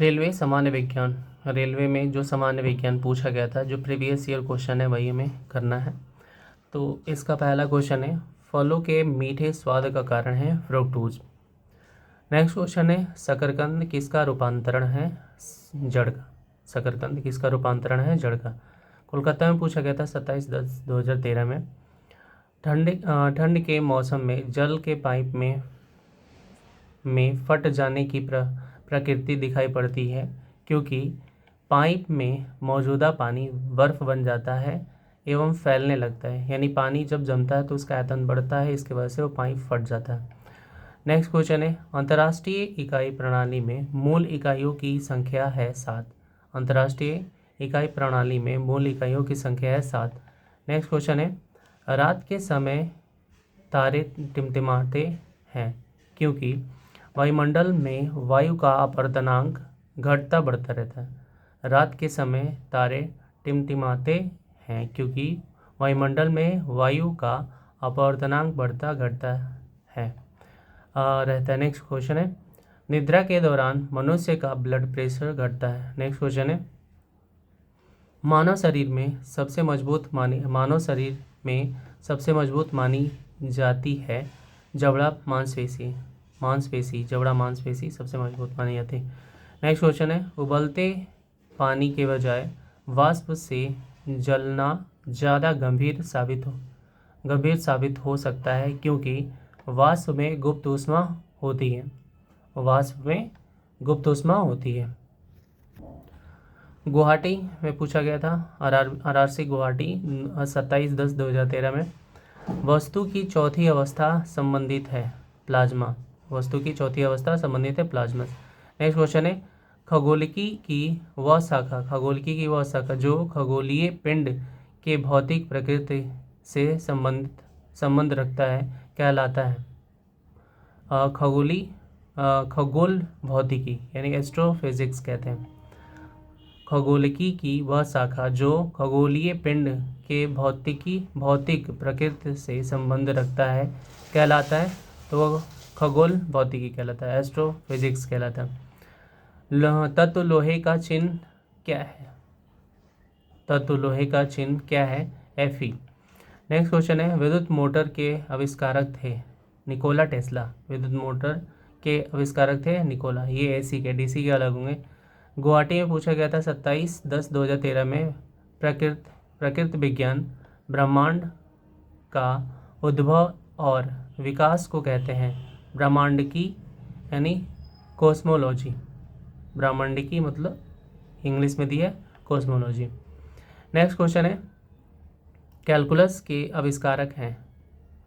Railway सामान्य विज्ञान, railway में जो सामान्य विज्ञान पूछा गया था, जो प्रीवियस ईयर क्वेश्चन है वही हमें करना है। तो इसका पहला क्वेश्चन है, फलों के मीठे स्वाद का कारण है फ्रुक्टोज। नेक्स्ट क्वेश्चन है, शकरकंद किसका रूपांतरण है जड़ का। शकरकंद किसका रूपांतरण है जड़ का। कोलकाता में पूछा गया था 27/10/2013 में। ठंड के मौसम में जल के पाइप में फट जाने की प्रकृति दिखाई पड़ती है क्योंकि पाइप में मौजूदा पानी बर्फ बन जाता है एवं फैलने लगता है। यानी पानी जब जमता है तो उसका आयतन बढ़ता है, इसकी वजह से वो पाइप फट जाता है। नेक्स्ट क्वेश्चन है, अंतर्राष्ट्रीय इकाई प्रणाली में मूल इकाइयों की संख्या है 7। अंतर्राष्ट्रीय इकाई प्रणाली में मूल इकाइयों की संख्या है 7। नेक्स्ट क्वेश्चन है, रात के समय तारे टिमटिमाते हैं क्योंकि वायुमंडल में वायु का अपवर्तनांक घटता बढ़ता रहता है। रात के समय तारे टिमटिमाते हैं क्योंकि वायुमंडल में वायु का अपवर्तनांक बढ़ता घटता है रहता है। नेक्स्ट क्वेश्चन है, निद्रा के दौरान मनुष्य का ब्लड प्रेशर घटता है। नेक्स्ट क्वेश्चन है, मानव शरीर में सबसे मजबूत मानी जाती है जबड़ा मांसपेशी सबसे मजबूत मानी जाती है। नेक्स्ट क्वेश्चन है, उबलते पानी के बजाय वाष्प से जलना ज़्यादा गंभीर साबित हो सकता है क्योंकि वाष्प में गुप्त ऊष्मा होती है। गुवाहाटी में पूछा गया था, RRC गुवाहाटी 27/10/2013 में। वस्तु की चौथी अवस्था संबंधित है प्लाज्मा। नेक्स्ट क्वेश्चन है, खगोलिकी की वह शाखा जो खगोलीय पिंड के भौतिक प्रकृति से संबंध रखता है कहलाता है खगोल भौतिकी यानी एस्ट्रोफिजिक्स कहते हैं। खगोलिकी की वह शाखा जो खगोलीय पिंड के भौतिक प्रकृति से संबंध रखता है कहलाता है, तो वह खगोल भौतिकी कहलाता है, एस्ट्रोफिजिक्स कहलाता है। तत्व लोहे का चिन्ह क्या है Fe। नेक्स्ट क्वेश्चन है, विद्युत मोटर के आविष्कारक थे निकोला टेस्ला। ये AC के DC के अलग होंगे। गुवाहाटी में पूछा गया था 27/10/2013 में, प्रकृति विज्ञान ब्रह्मांड का उद्भव और विकास को कहते हैं ब्रह्मांडिकी यानी कॉस्मोलॉजी। ब्रह्मांडिकी मतलब इंग्लिश में दिया कॉस्मोलॉजी। नेक्स्ट क्वेश्चन है, कैलकुलस के आविष्कारक हैं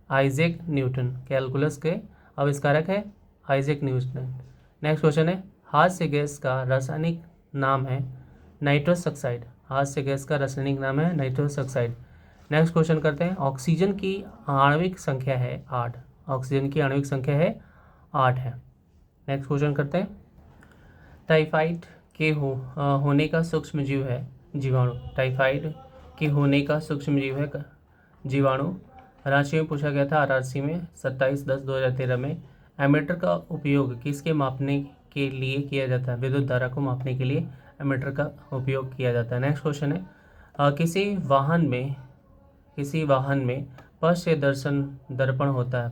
आइजैक न्यूटन। नेक्स्ट क्वेश्चन है, हास्य गैस का रासायनिक नाम है नाइट्रस ऑक्साइड। नेक्स्ट क्वेश्चन करते हैं, ऑक्सीजन की आणविक संख्या है 8। है। नेक्स्ट क्वेश्चन करते हैं, टाइफाइड के होने का सूक्ष्म जीव है जीवाणु। रांची में पूछा गया था RRC में 27/10/2013 में। एमीटर का उपयोग किसके मापने के लिए किया जाता है। विद्युत धारा को मापने के लिए एमीटर का उपयोग किया जाता है। नेक्स्ट क्वेश्चन है, किसी वाहन में पश्च दर्शन दर्पण होता है।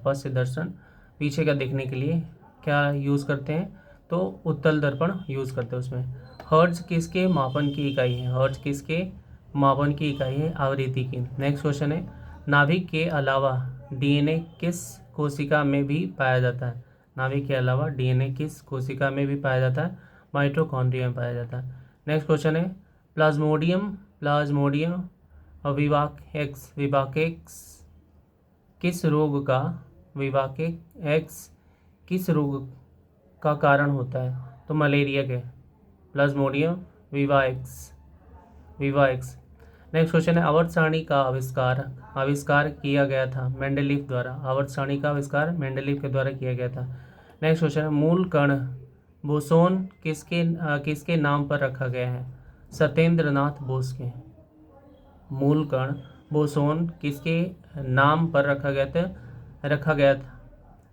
पीछे का देखने के लिए क्या यूज़ करते हैं, तो उत्तल दर्पण यूज़ करते हैं उसमें। हर्ट्ज किसके मापन की इकाई है आवृत्ति की। नेक्स्ट क्वेश्चन है, नाभिक के अलावा DNA किस कोशिका में भी पाया जाता है। माइटोकॉन्ड्रिया में पाया जाता है। नेक्स्ट क्वेश्चन है, प्लाज्मोडियम विवाकेक्स किस रोग का कारण होता है, तो मलेरिया के। प्लाज्मोडियम विवाएक्स। नेक्स्ट क्वेश्चन है, आवर्त सारणी का आविष्कार किया गया था मेंडेलीव द्वारा। के द्वारा किया गया था। नेक्स्ट क्वेश्चन है, मूल कण बोसोन किसके नाम पर रखा गया है। सत्येंद्रनाथ बोस के। मूल कण बोसोन किसके नाम पर रखा गया था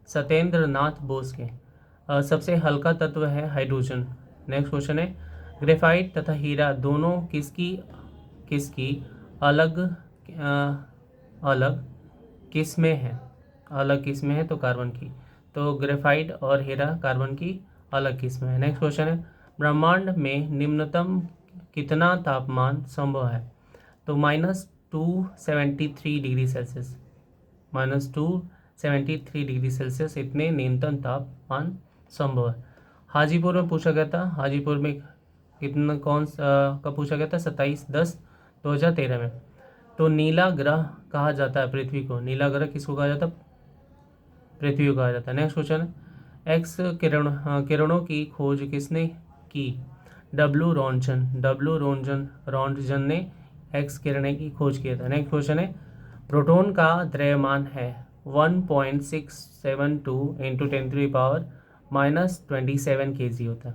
सत्येंद्रनाथ बोस के। सबसे हल्का तत्व है हाइड्रोजन। नेक्स्ट क्वेश्चन है ग्रेफाइट तथा हीरा दोनों किसकी किसकी अलग अलग किस्में हैं, अलग किस्में हैं तो कार्बन की, तो ग्रेफाइट और हीरा कार्बन की अलग किस्में हैं। नेक्स्ट क्वेश्चन है ब्रह्मांड में निम्नतम कितना तापमान संभव है, तो -273 डिग्री सेल्सियस, -273 डिग्री सेल्सियस इतने न्यूनतम तापमान संभव है। हाजीपुर में पूछा गया था, हाजीपुर में कितना कब पूछा गया था, 27/10/2013 में। तो नीला ग्रह कहा जाता है पृथ्वी को, नीला ग्रह किसको कहा जाता है, पृथ्वी को कहा जाता है। नेक्स्ट क्वेश्चन है एक्स किरणों की खोज किसने की, रॉन्टजन ने एक्स किरणें की खोज किया था। नेक्स्ट क्वेश्चन है प्रोटॉन का द्रव्यमान है 1.672 इंटू 10⁻⁻27 kg होता है,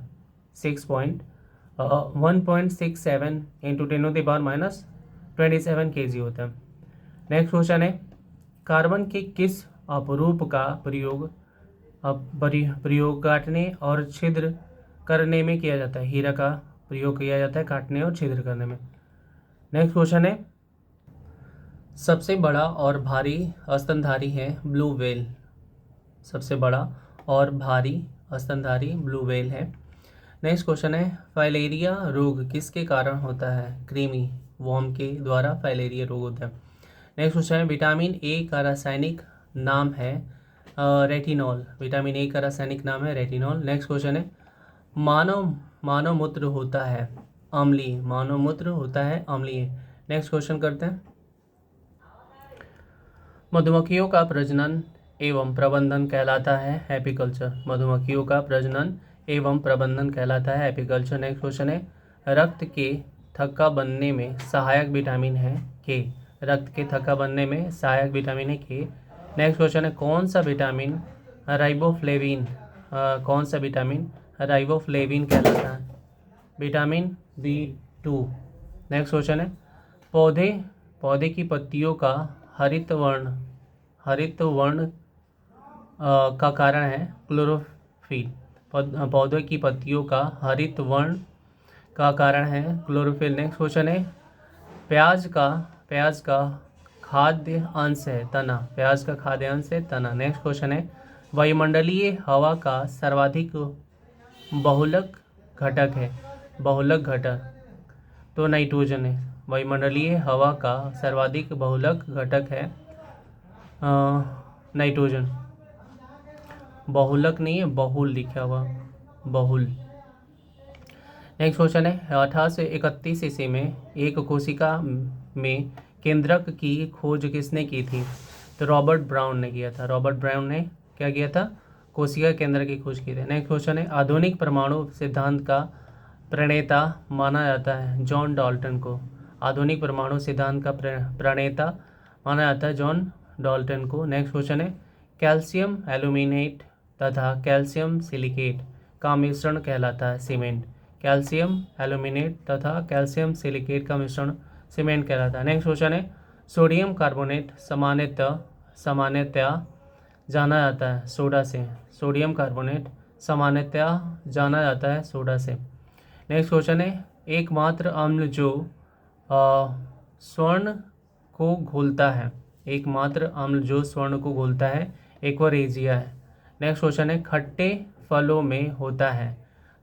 1.67 इंटू 10⁻⁻27 kg होता है। नेक्स्ट क्वेश्चन है कार्बन के किस अपरूप का प्रयोग काटने और छिद्र करने में किया जाता है, हीरा का प्रयोग किया जाता है काटने और छिद्र करने में। नेक्स्ट क्वेश्चन है सबसे बड़ा और भारी स्तनधारी है ब्लू व्हेल, सबसे बड़ा और भारी स्तनधारी ब्लू व्हेल है। नेक्स्ट क्वेश्चन है फाइलेरिया रोग किसके कारण होता है, क्रीमी वॉर्म के द्वारा फाइलेरिया रोग होता है। नेक्स्ट क्वेश्चन है विटामिन ए का रासायनिक नाम है रेटिनॉल, विटामिन ए का रासायनिक नाम है रेटिनॉल। नेक्स्ट क्वेश्चन है मानव मूत्र होता है अम्लीय, मानव मूत्र होता है अम्लीय। नेक्स्ट क्वेश्चन करते हैं मधुमक्खियों का प्रजनन एवं प्रबंधन कहलाता है एपीकल्चर, मधुमक्खियों का प्रजनन एवं प्रबंधन कहलाता है एपीकल्चर। नेक्स्ट क्वेश्चन है रक्त के थक्का बनने में सहायक विटामिन है के, रक्त के थक्का बनने में सहायक विटामिन है के। नेक्स्ट क्वेश्चन है कौन सा विटामिन राइबोफ्लेविन, कौन सा विटामिन राइबोफ्लेविन कहलाता है, विटामिन B2। नेक्स्ट क्वेश्चन है पौधे की पत्तियों का हरित वर्ण का कारण है क्लोरोफिल, पौधों की पत्तियों का हरित वर्ण का कारण है क्लोरोफिल। नेक्स्ट क्वेश्चन है प्याज का खाद्य अंश है तना, प्याज का खाद्य अंश है तना। नेक्स्ट क्वेश्चन है वायुमंडलीय हवा का सर्वाधिक बहुलक घटक है, बहुलक घटक तो नाइट्रोजन है, वायुमंडलीय हवा का सर्वाधिक बहुलक घटक है नाइट्रोजन, बहुलक नहीं है बहुल लिखा हुआ, बहुल। नेक्स्ट क्वेश्चन है 1831 ईस्वी में एक कोशिका में केंद्रक की खोज किसने की थी, तो रॉबर्ट ब्राउन ने किया था, रॉबर्ट ब्राउन ने क्या किया था, कोशिका केंद्र की खोज की थी। नेक्स्ट क्वेश्चन है आधुनिक परमाणु सिद्धांत का प्रणेता माना जाता है जॉन डाल्टन को, आधुनिक परमाणु सिद्धांत का प्रणेता माना जाता है जॉन डाल्टन को। नेक्स्ट क्वेश्चन है कैल्शियम एल्यूमिनेट तथा कैल्शियम सिलिकेट का मिश्रण कहलाता है सीमेंट, कैल्शियम एल्यूमिनेट तथा कैल्शियम सिलिकेट का मिश्रण सीमेंट कहलाता है। नेक्स्ट क्वेश्चन है सोडियम कार्बोनेट सामान्यतया जाना जाता है सोडा से, सोडियम कार्बोनेट सामान्यतया जाना जाता है सोडा से। नेक्स्ट क्वेश्चन है एकमात्र अम्ल जो स्वर्ण को घोलता है, एकमात्र अम्ल जो स्वर्ण को घोलता है एक्वारेजिया है। नेक्स्ट क्वेश्चन है खट्टे फलों में होता है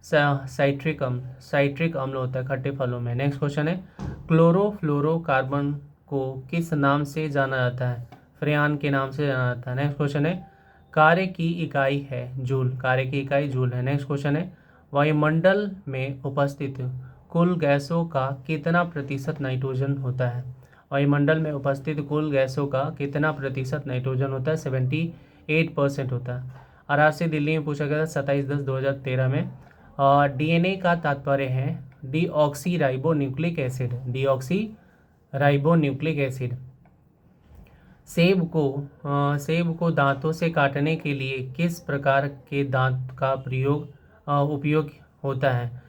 साइट्रिक अम्ल होता है खट्टे फलों में। नेक्स्ट क्वेश्चन है क्लोरोफ्लोरोकार्बन को किस नाम से जाना जाता है, फ्रेयान के नाम से जाना जाता है। नेक्स्ट क्वेश्चन है कार्य की इकाई है जूल, कार्य की इकाई जूल है। नेक्स्ट क्वेश्चन है वायुमंडल में उपस्थित कुल गैसों का कितना प्रतिशत नाइट्रोजन होता है, वायुमंडल में उपस्थित कुल गैसों का कितना प्रतिशत नाइट्रोजन होता है, 78% होता है। RRC दिल्ली में पूछा गया था 27/10/2013 में। DNA का तात्पर्य है deoxy ribo nucleic acid, deoxy ribo nucleic acid. सेब को दांतों से काटने के लिए किस प्रकार के दांत का उपयोग होता है,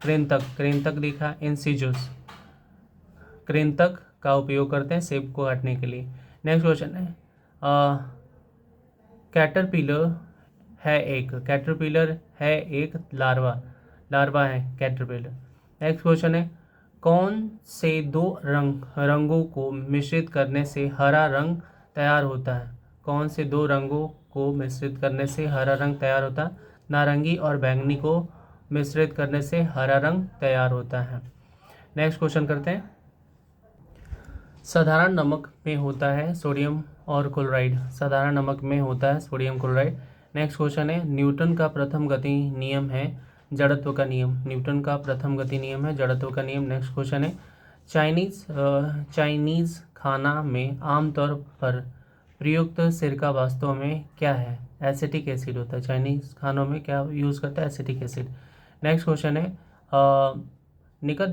कृंतक लिखा इंसिजस, कृंतक का उपयोग करते हैं सेब को काटने के लिए। नेक्स्ट क्वेश्चन है कैटरपिलर है एक, कैटरपिलर है एक लार्वा, लार्वा है कैटरपिलर। नेक्स्ट क्वेश्चन है कौन से दो रंगों को मिश्रित करने से हरा रंग तैयार होता है? कौन से दो रंगों को मिश्रित करने से हरा रंग तैयार होता है? नारंगी और बैंगनी को मिश्रित करने से हरा रंग तैयार होता है। नेक्स्ट क्वेश्चन करते हैं। साधारण नमक में होता है सोडियम और क्लोराइड, साधारण नमक में होता है सोडियम क्लोराइड। नेक्स्ट क्वेश्चन है न्यूटन का प्रथम गति नियम है जड़त्व का नियम, न्यूटन का प्रथम गति नियम है जड़त्व का नियम। नेक्स्ट क्वेश्चन है चाइनीज़ खाना में आमतौर पर प्रयुक्त सिरका वास्तव में क्या है? एसिटिक एसिड होता है। चाइनीज़ खानों में क्या यूज़ करता है? Acetic acid. नेक्स्ट क्वेश्चन है निकट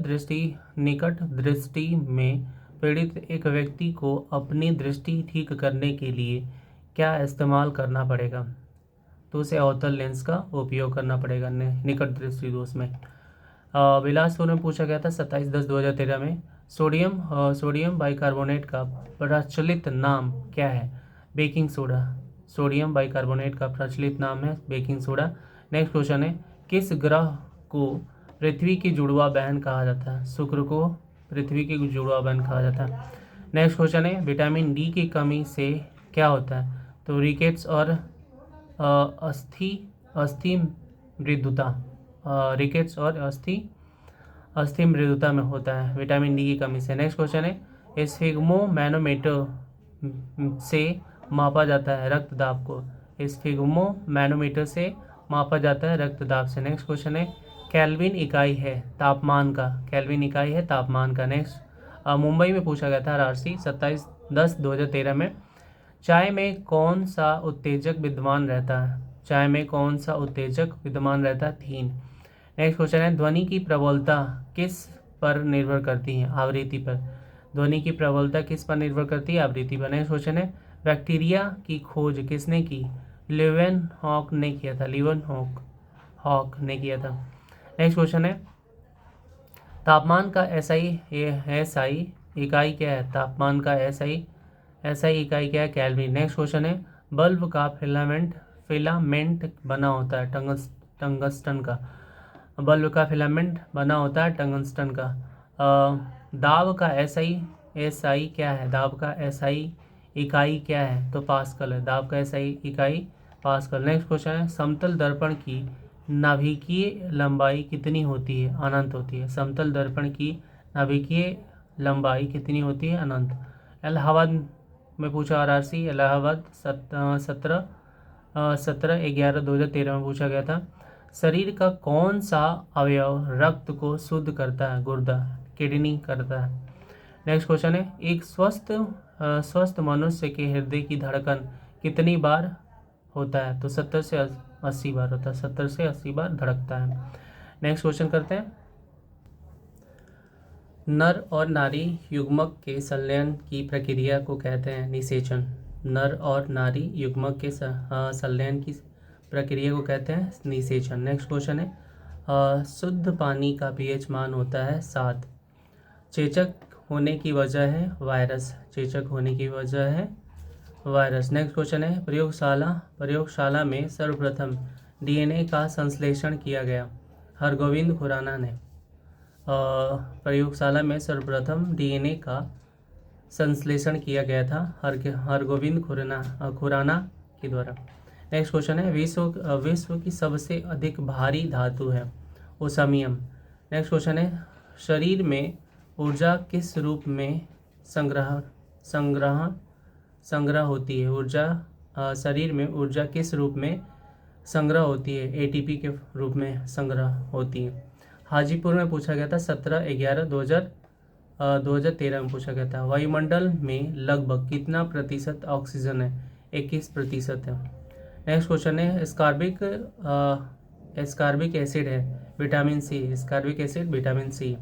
दृष्टि में पीड़ित एक व्यक्ति को अपनी दृष्टि ठीक करने के लिए क्या इस्तेमाल करना पड़ेगा? तो उसे अवतल लेंस का उपयोग करना पड़ेगा निकट दृष्टि दोष में। बिलासपुर में पूछा गया था 27/10/2013 में सोडियम बाइकार्बोनेट का प्रचलित नाम क्या है? Baking soda. सोडियम बाइकार्बोनेट का प्रचलित नाम है बेकिंग सोडा। नेक्स्ट क्वेश्चन है किस ग्रह को पृथ्वी की जुड़वा बहन कहा जाता है? शुक्र को पृथ्वी की जुड़वा बहन कहा जाता है। नेक्स्ट क्वेश्चन है विटामिन डी की कमी से क्या होता है? तो रिकेट्स और अस्थि मृदुता, रिकेट्स और अस्थि मृदुता में होता है विटामिन डी की कमी से। नेक्स्ट क्वेश्चन है स्फिग्मोमैनोमीटर से मापा जाता है रक्तदाब को? स्फिग्मोमैनोमीटर से मापा जाता है रक्तदाब से। नेक्स्ट क्वेश्चन है केल्विन इकाई है तापमान का, केल्विन इकाई है तापमान का। नेक्स्ट मुंबई में पूछा गया था RRC 27/10/2013 में चाय में कौन सा उत्तेजक विद्यमान रहता है? चाय में कौन सा उत्तेजक विद्यमान रहता है? थीन। नेक्स्ट क्वेश्चन है ध्वनि की प्रबलता किस पर निर्भर करती है? आवृत्ति पर। ध्वनि की प्रबलता किस पर निर्भर करती है? आवृत्ति पर। नेक्स्ट क्वेश्चन है बैक्टीरिया की खोज किसने की? लीवेनहॉक ने किया था, लीवेनहॉक ने किया था। नेक्स्ट क्वेश्चन है तापमान का SI इकाई क्या है? तापमान का SI इकाई क्या है? केल्विन। नेक्स्ट क्वेश्चन है बल्ब का फिलामेंट बना होता है टंगस्टन का, बल्ब का फिलामेंट बना होता है टंगस्टन का। दाब का SI क्या है? दाब का SI इकाई क्या है? तो पास्कल है, दाब का SI इकाई पास्कल। नेक्स्ट क्वेश्चन है समतल दर्पण की नाभिकीय लंबाई कितनी होती है? अनंत होती है। समतल दर्पण की नाभिकीय लंबाई कितनी होती है? अनंत। इलाहाबाद में पूछा RRC, इलाहाबाद 17/11/2013 में पूछा गया था शरीर का कौन सा अवयव रक्त को शुद्ध करता है? गुर्दा, किडनी करता है। नेक्स्ट क्वेश्चन है एक स्वस्थ मनुष्य के हृदय की धड़कन कितनी बार होता है? तो 70 से 80 बार होता है, 70 से 80 बार धड़कता है। नेक्स्ट क्वेश्चन करते हैं नर और नारी युग्मक के संलयन की प्रक्रिया को कहते हैं निषेचन। नर और नारी युग्मक के संलयन की प्रक्रिया को कहते हैं निषेचन। नेक्स्ट क्वेश्चन है शुद्ध पानी का pH मान होता है 7। चेचक होने की वजह है वायरस, चेचक होने की वजह है वायरस। नेक्स्ट क्वेश्चन है प्रयोगशाला में सर्वप्रथम DNA का संश्लेषण किया गया? हरगोविंद खुराना ने। प्रयोगशाला में सर्वप्रथम DNA का संश्लेषण किया गया था हरगोविंद खुराना के द्वारा। नेक्स्ट क्वेश्चन है विश्व की सबसे अधिक भारी धातु है ओसमियम। नेक्स्ट क्वेश्चन है शरीर में ऊर्जा किस रूप में संग्रह होती है? ऊर्जा शरीर में ऊर्जा किस रूप में संग्रह होती है? ATP के रूप में संग्रह होती है। हाजीपुर में पूछा गया था 17/11/2013 में पूछा गया था वायुमंडल में लगभग कितना प्रतिशत ऑक्सीजन है? 21% है। नेक्स्ट क्वेश्चन है एस्कॉर्बिक एसिड है vitamin C, ascorbic acid vitamin C.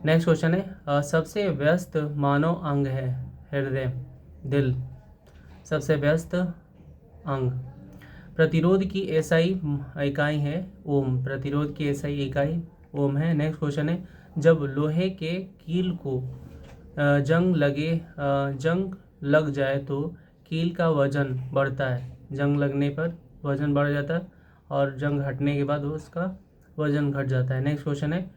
Next question है सबसे व्यस्त मानव अंग है हृदय, दिल, सबसे व्यस्त अंग। प्रतिरोध की SI इकाई है ओम, प्रतिरोध की SI इकाई ओम है। नेक्स्ट क्वेश्चन है जब लोहे के कील को जंग लग जाए तो कील का वजन बढ़ता है, जंग लगने पर वजन बढ़ जाता है और जंग हटने के बाद उसका वजन घट जाता है। नेक्स्ट क्वेश्चन है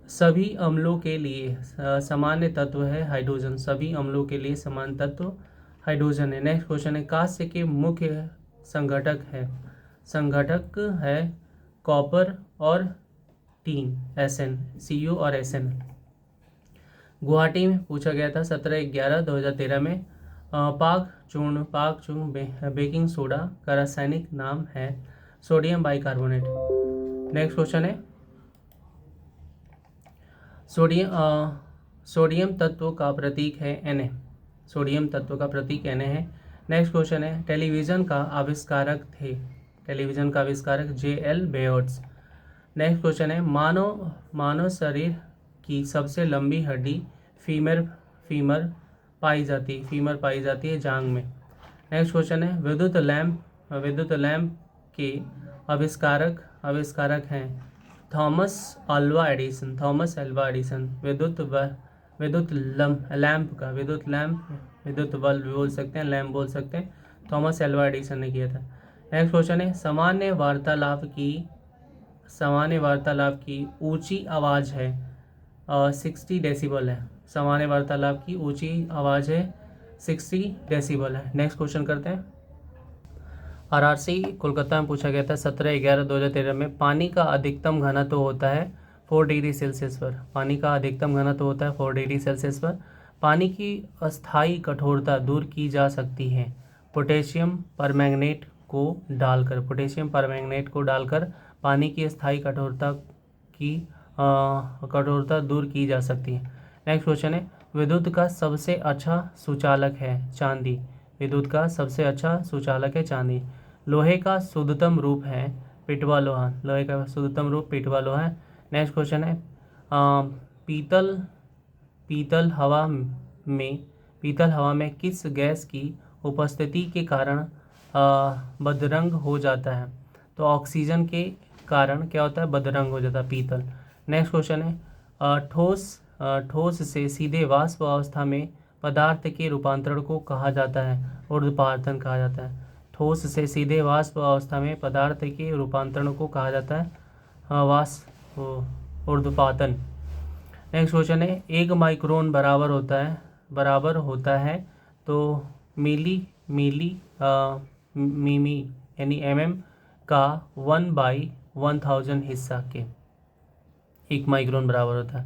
सभी अम्लों के लिए सामान्य तत्व है हाइड्रोजन। सभी अम्लों के लिए समान तत्व हाइड्रोजन है। नेक्स्ट क्वेश्चन है कांस्य के मुख्य संघटक है कॉपर और टीन, Sn, Cu और Sn। गुवाहाटी में पूछा गया था 17/11/2013 में पाक चूर्ण बेकिंग सोडा का रासायनिक नाम है सोडियम बाइकार्बोनेट। नेक्स्ट क्वेश्चन है सोडियम तत्व का प्रतीक है Na। सोडियम तत्व का प्रतीक Na है। नेक्स्ट क्वेश्चन है टेलीविज़न का आविष्कारक J.L. बेयर्ड्स। नेक्स्ट क्वेश्चन है मानव शरीर की सबसे लंबी हड्डी फीमर पाई जाती है जांघ में। नेक्स्ट क्वेश्चन है विद्युत लैंप के आविष्कारक हैं थॉमस एल्वा एडिसन। विद्युत बल्ब बोल सकते हैं, लैंप बोल सकते हैं, थॉमस एल्वा एडिसन ने किया था। नेक्स्ट क्वेश्चन है सामान्य वार्तालाप की ऊंची आवाज़ है 60 डेसिबल है। सामान्य वार्तालाप की ऊंची आवाज़ है 60 डेसिबल है। नेक्स्ट क्वेश्चन करते हैं RRC कोलकाता में पूछा गया था 17/11/2013 में पानी का अधिकतम घनत्व होता है 4 डिग्री सेल्सियस पर। पानी का अधिकतम घनत्व होता है 4 डिग्री सेल्सियस पर। पानी की अस्थायी कठोरता दूर की जा सकती है पोटेशियम परमैंगनेट को डालकर पानी की अस्थायी कठोरता दूर की जा सकती है। नेक्स्ट क्वेश्चन है विद्युत का सबसे अच्छा सुचालक है चांदी। लोहे का शुद्धतम रूप है पिटवा लोहा। नेक्स्ट क्वेश्चन है पीतल हवा में किस गैस की उपस्थिति के कारण बदरंग हो जाता है? तो ऑक्सीजन के कारण क्या होता है? बदरंग हो जाता है पीतल। नेक्स्ट क्वेश्चन है ठोस से सीधे वाष्प अवस्था में पदार्थ के रूपांतरण को कहा जाता है ऊर्ध्वपातन कहा जाता है। ठोस से सीधे वाष्प अवस्था में पदार्थ के रूपांतरण को कहा जाता है ऊर्ध्वपातन। नेक्स्ट क्वेश्चन है 1 माइक्रोन बराबर होता है तो मिमी यानी mm का 1/1000 हिस्सा के 1 माइक्रोन बराबर होता है।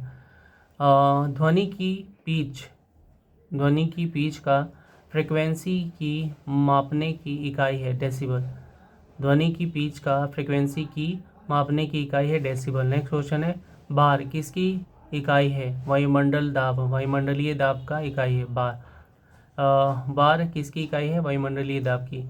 ध्वनि की पिच का फ्रीक्वेंसी की मापने की इकाई है डेसिबल। नेक्स्ट क्वेश्चन है बार किसकी इकाई है? वायुमंडलीय दाब का इकाई है बार किसकी इकाई है? वायुमंडलीय दाब की।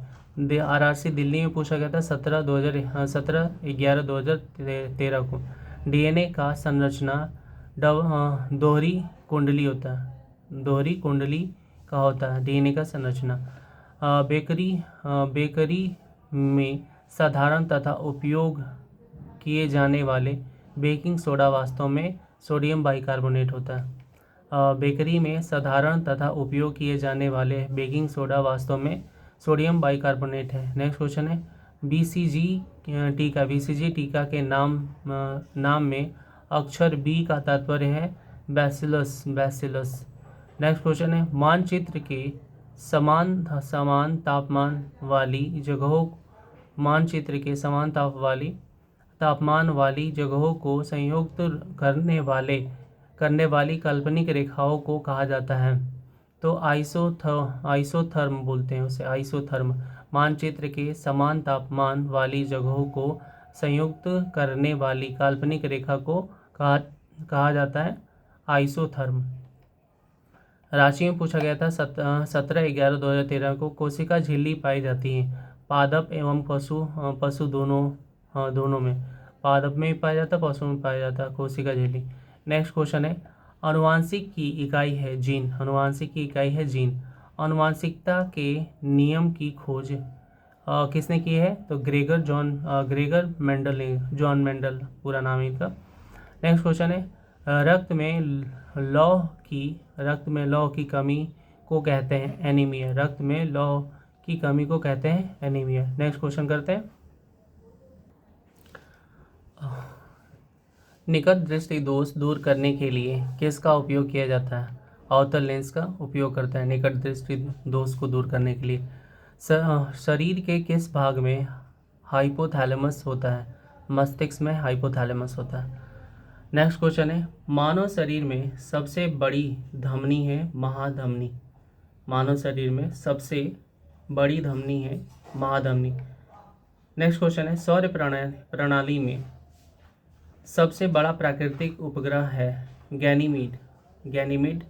RRC दिल्ली में पूछा गया था 17/11/2013 को। DNA का संरचना दोहरी कुंडली का होता है DNA का संरचना। बेकरी में साधारण तथा उपयोग किए जाने वाले बेकिंग सोडा वास्तव में सोडियम बाइकार्बोनेट होता है। बेकरी में साधारण तथा उपयोग किए जाने वाले बेकिंग सोडा वास्तव में सोडियम बाइकार्बोनेट है। नेक्स्ट क्वेश्चन है BCG टीका के नाम में अक्षर B का तात्पर्य है बैसिलस। नेक्स्ट क्वेश्चन है मानचित्र के समान तापमान वाली जगहों को संयुक्त करने वाली काल्पनिक रेखाओं को कहा जाता है? तो आइसोथर्म बोलते हैं उसे, आइसोथर्म। मानचित्र के समान तापमान वाली जगहों को संयुक्त करने वाली काल्पनिक रेखा को कहा जाता है आइसोथर्म। रांची में पूछा गया था 17/11/2013 को कोशिका झिल्ली पाई जाती है पादप एवं पशु दोनों में। पादप में भी पाया जाता है, पशु में पाया जाता है कोशिका झिल्ली। नेक्स्ट क्वेश्चन है आनुवांशिक की इकाई है जीन। आनुवांशिकता के नियम की खोज किसने की है? तो जॉन मेंडल पूरा नाम है इनका। नेक्स्ट क्वेश्चन है रक्त में लौह की कमी को कहते हैं एनीमिया। नेक्स्ट क्वेश्चन करते हैं निकट दृष्टि दोष दूर करने के लिए किसका उपयोग किया जाता है? अवतल लेंस का उपयोग करता है निकट दृष्टि दोष को दूर करने के लिए। शरीर के किस भाग में हाइपोथैलेमस होता है? मस्तिष्क में हाइपोथैलेमस होता है। नेक्स्ट क्वेश्चन है, मानव शरीर में सबसे बड़ी धमनी है महाधमनी। मानव शरीर में सबसे बड़ी धमनी है महाधमनी। नेक्स्ट क्वेश्चन है, सौर प्रणाली में सबसे बड़ा प्राकृतिक उपग्रह है गैनीमीड। गैनीमीड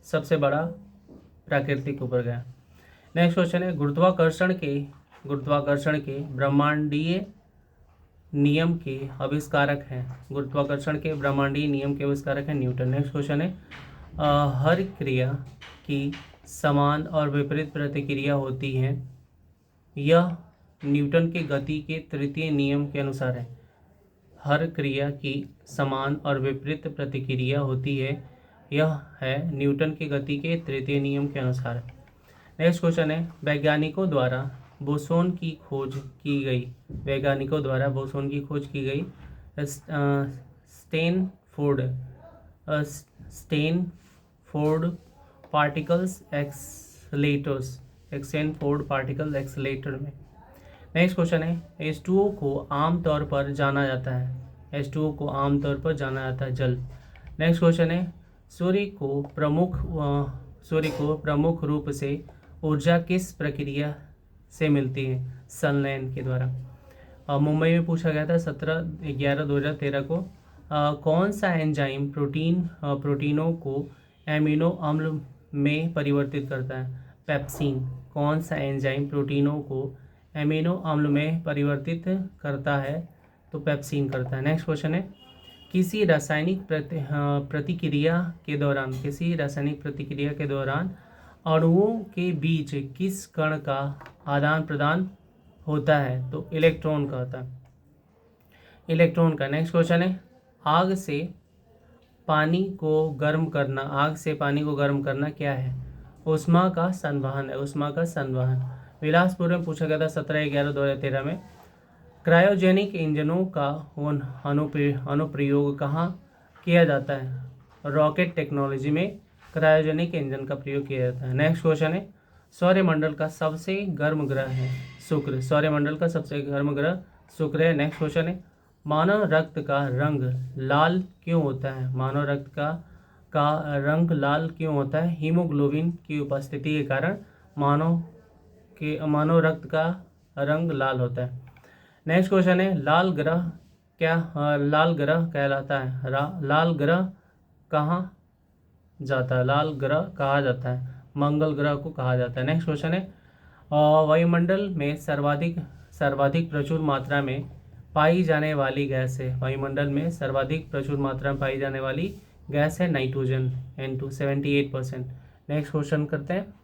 सबसे बड़ा प्राकृतिक उपग्रह। नेक्स्ट क्वेश्चन है, गुरुत्वाकर्षण के ब्रह्मांडीय नियम के आविष्कारक हैं। गुरुत्वाकर्षण के ब्रह्मांडीय नियम के आविष्कारक हैं न्यूटन। नेक्स्ट क्वेश्चन है, हर क्रिया की समान और विपरीत प्रतिक्रिया होती है, यह न्यूटन के गति के तृतीय नियम के अनुसार है। हर क्रिया की समान और विपरीत प्रतिक्रिया होती है, यह है न्यूटन की गति के तृतीय नियम के अनुसार। नेक्स्ट क्वेश्चन है, वैज्ञानिकों द्वारा बोसोन की खोज की गई। वैज्ञानिकों द्वारा बोसोन की खोज की गई स्टैनफोर्ड पार्टिकल्स एक्सेलेटर में। नेक्स्ट क्वेश्चन है, H2O को आमतौर पर जाना जाता है। H2O को आमतौर पर जाना जाता है जल। नेक्स्ट क्वेश्चन है, सूर्य को प्रमुख रूप से ऊर्जा किस प्रक्रिया से मिलती है? संलयन के द्वारा। मुंबई में पूछा गया था 17/11/2013 को। कौन सा एंजाइम प्रोटीनों को एमिनो अम्ल में परिवर्तित करता है? पेप्सिन। कौन सा एंजाइम प्रोटीनों को एमिनो अम्ल में परिवर्तित करता है? तो पेप्सिन करता है। नेक्स्ट क्वेश्चन है, किसी रासायनिक प्रतिक्रिया के दौरान अणुओं के बीच किस कण का आदान प्रदान होता है? तो इलेक्ट्रॉन का होता है, इलेक्ट्रॉन का। नेक्स्ट क्वेश्चन है, आग से पानी को गर्म करना क्या है? ऊष्मा का संवहन है, ऊष्मा का संवहन। बिलासपुर में पूछा गया था 17/11/2013 में। क्रायोजेनिक इंजनों का अनुप्रयोग कहाँ किया जाता है? रॉकेट टेक्नोलॉजी में क्रायोजेनिक इंजन का प्रयोग किया जाता है। नेक्स्ट क्वेश्चन है, सौरमंडल का सबसे गर्म ग्रह है शुक्र। सौरमंडल का सबसे गर्म ग्रह शुक्र है। नेक्स्ट क्वेश्चन है, मानव रक्त का रंग लाल क्यों होता है? मानव रक्त का रंग लाल क्यों होता है? हीमोग्लोबिन की उपस्थिति के कारण मानव रक्त का रंग लाल होता है। नेक्स्ट क्वेश्चन है, लाल ग्रह कहलाता है? लाल ग्रह कहाँ जाता है? लाल ग्रह कहा जाता है? मंगल ग्रह को कहा जाता है। नेक्स्ट क्वेश्चन है, वायुमंडल में सर्वाधिक प्रचुर मात्रा में पाई जाने वाली गैस है? वायुमंडल में सर्वाधिक प्रचुर मात्रा में पाई जाने वाली गैस है नाइट्रोजन, N2 78%। नेक्स्ट क्वेश्चन करते हैं,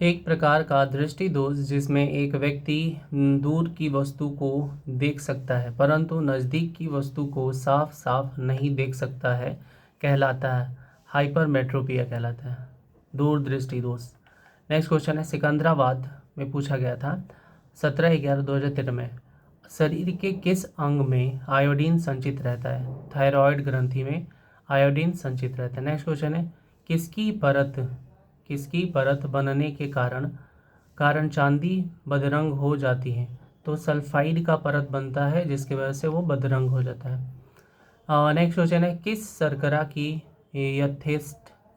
एक प्रकार का दृष्टि दोष जिसमें एक व्यक्ति दूर की वस्तु को देख सकता है परंतु नज़दीक की वस्तु को साफ साफ नहीं देख सकता है कहलाता है हाइपरमेट्रोपिया कहलाता है, दूरदृष्टि दोष। नेक्स्ट क्वेश्चन है, सिकंदराबाद में पूछा गया था 17/11/2013 में, शरीर के किस अंग में आयोडीन संचित रहता है? थायराइड ग्रंथि में आयोडीन संचित रहता है। नेक्स्ट क्वेश्चन है, किसकी परत बनने के कारण चांदी बदरंग हो जाती है? तो सल्फाइड का परत बनता है जिसकी वजह से वो बदरंग हो जाता है। नेक्स्ट क्वेश्चन है, किस शर्करा की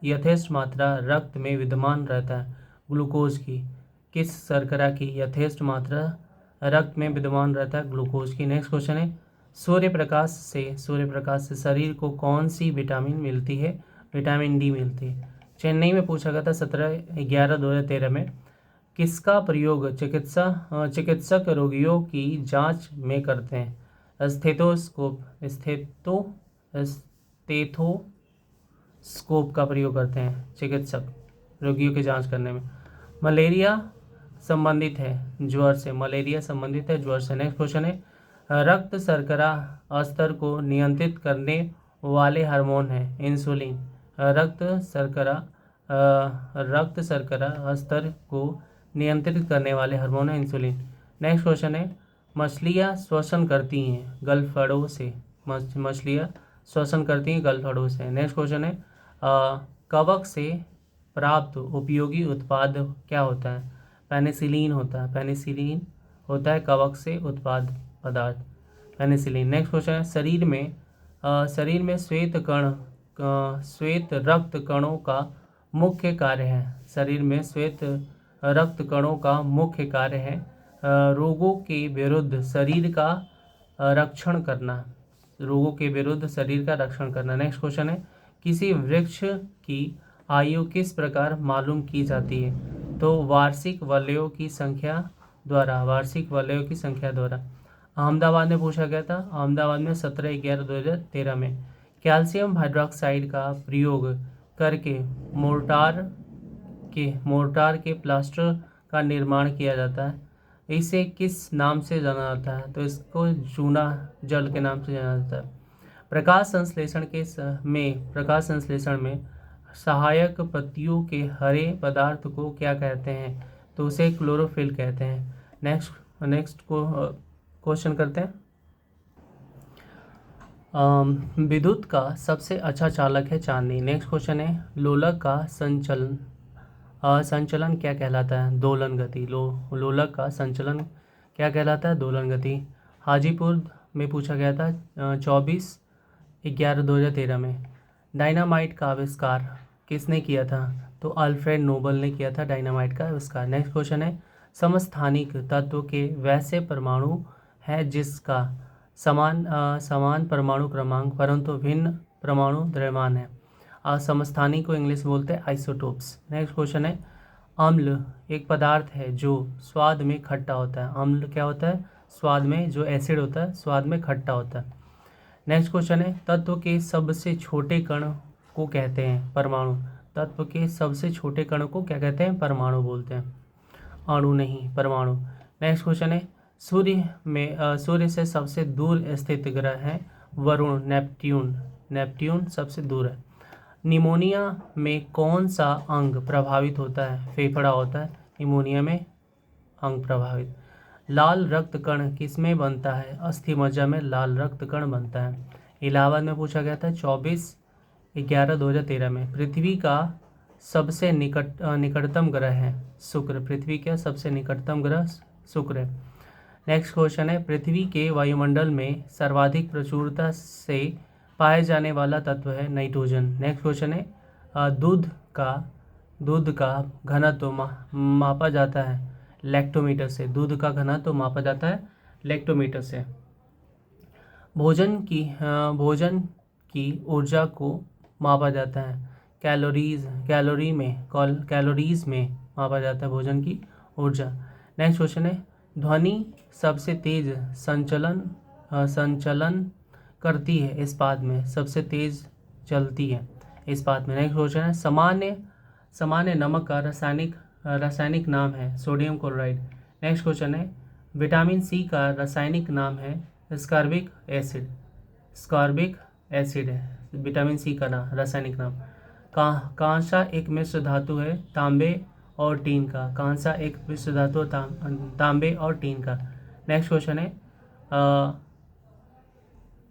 यथेष्ट मात्रा रक्त में विद्यमान रहता है? ग्लूकोज की। किस शर्करा की यथेष्ट मात्रा रक्त में विद्यमान रहता है? ग्लूकोज की। नेक्स्ट क्वेश्चन है, सूर्य प्रकाश से शरीर को कौन सी विटामिन मिलती है? विटामिन डी मिलती है। चेन्नई में पूछा गया था 17/11/2013 में, किसका प्रयोग चिकित्सक रोगियों की जांच में करते हैं? स्टेथोस्कोप का प्रयोग करते हैं चिकित्सक रोगियों की जांच करने में। मलेरिया संबंधित है ज्वर से। नेक्स्ट क्वेश्चन है, रक्त शर्करा स्तर को नियंत्रित करने वाले हार्मोन है इंसुलिन। रक्त शर्करा स्तर को नियंत्रित करने वाले हार्मोन है इंसुलिन। नेक्स्ट क्वेश्चन है, मछलियाँ श्वसन करती हैं गलफड़ों से, मछलियाँ श्वसन करती हैं गलफड़ों से। नेक्स्ट क्वेश्चन है कवक से प्राप्त उपयोगी उत्पाद क्या होता है? पेनिसिलिन होता है, पेनिसिलिन होता है कवक से उत्पाद पदार्थ, पेनिसिलिन। नेक्स्ट क्वेश्चन है शरीर में श्वेत रक्त कणों का मुख्य कार्य है। शरीर में श्वेत रक्त कणों का मुख्य कार्य है रोगों के विरुद्ध शरीर का रक्षण करना, रोगों के विरुद्ध शरीर का रक्षण करना। नेक्स्ट क्वेश्चन है किसी वृक्ष की आयु किस प्रकार मालूम की जाती है? तो वार्षिक वलयों की संख्या द्वारा, वार्षिक वलयों की संख्या द्वारा। अहमदाबाद में पूछा गया था, अहमदाबाद में 17/11/2013 में कैल्शियम हाइड्रोक्साइड का प्रयोग करके मोर्टार के प्लास्टर का निर्माण किया जाता है। इसे किस नाम से जाना जाता है? तो इसको चूना जल के नाम से जाना जाता है। प्रकाश संश्लेषण में सहायक पत्तियों के हरे पदार्थ को क्या कहते हैं? तो उसे क्लोरोफिल कहते हैं। नेक्स्ट क्वेश्चन करते हैं। विद्युत का सबसे अच्छा चालक है चांदनी। नेक्स्ट क्वेश्चन है लोलक का संचलन क्या कहलाता है? दोलन गति। लोलक का संचलन क्या कहलाता है? दोलन गति। हाजीपुर में पूछा गया था 24/11/2013 में डायनामाइट का आविष्कार किसने किया था? तो अल्फ्रेड नोबल ने किया था डायनामाइट का आविष्कार। नेक्स्ट क्वेश्चन है समस्थानिक तत्व के वैसे परमाणु है जिसका समान परमाणु क्रमांक परंतु भिन्न परमाणु द्रव्यमान है। समस्थानिक को इंग्लिश बोलते हैं आइसोटोप्स। नेक्स्ट क्वेश्चन है अम्ल एक पदार्थ है जो स्वाद में खट्टा होता है। अम्ल क्या होता है? स्वाद में, जो एसिड होता है स्वाद में खट्टा होता है। नेक्स्ट क्वेश्चन है तत्व के सबसे छोटे कण को कहते हैं परमाणु। तत्व के सबसे छोटे कण को क्या कहते हैं? परमाणु बोलते हैं, अणु नहीं, परमाणु। नेक्स्ट क्वेश्चन है सूर्य से सबसे दूर स्थित ग्रह है वरुण, नेपट्यून सबसे दूर है। निमोनिया में कौन सा अंग प्रभावित होता है? फेफड़ा होता है निमोनिया में अंग प्रभावित। लाल रक्त कण किसमें बनता है? अस्थिमज्जा में लाल रक्त कण बनता है। इलाहाबाद में पूछा गया था 24/11/2013 में पृथ्वी का सबसे निकटतम ग्रह है शुक्र। पृथ्वी का सबसे निकटतम ग्रह शुक्र है। नेक्स्ट क्वेश्चन है पृथ्वी के वायुमंडल में सर्वाधिक प्रचुरता से पाए जाने वाला तत्व है नाइट्रोजन। नेक्स्ट क्वेश्चन है दूध का घनत्व मापा जाता है लैक्टोमीटर से। दूध का घनत्व मापा जाता है लैक्टोमीटर से। भोजन की ऊर्जा को मापा जाता है कैलोरीज में मापा जाता है भोजन की ऊर्जा। नेक्स्ट क्वेश्चन है ध्वनि सबसे तेज संचलन करती है इस्पात में, सबसे तेज चलती है इस्पात में। नेक्स्ट क्वेश्चन है सामान्य नमक का रासायनिक नाम है सोडियम क्लोराइड। नेक्स्ट क्वेश्चन है विटामिन सी का रासायनिक नाम है स्कॉर्बिक एसिड है विटामिन सी का रासायनिक नाम। कांसा एक मिश्र धातु है तांबे और टीन का। कांसा एक मिश्र धातु तांबे और टीन का। नेक्स्ट क्वेश्चन है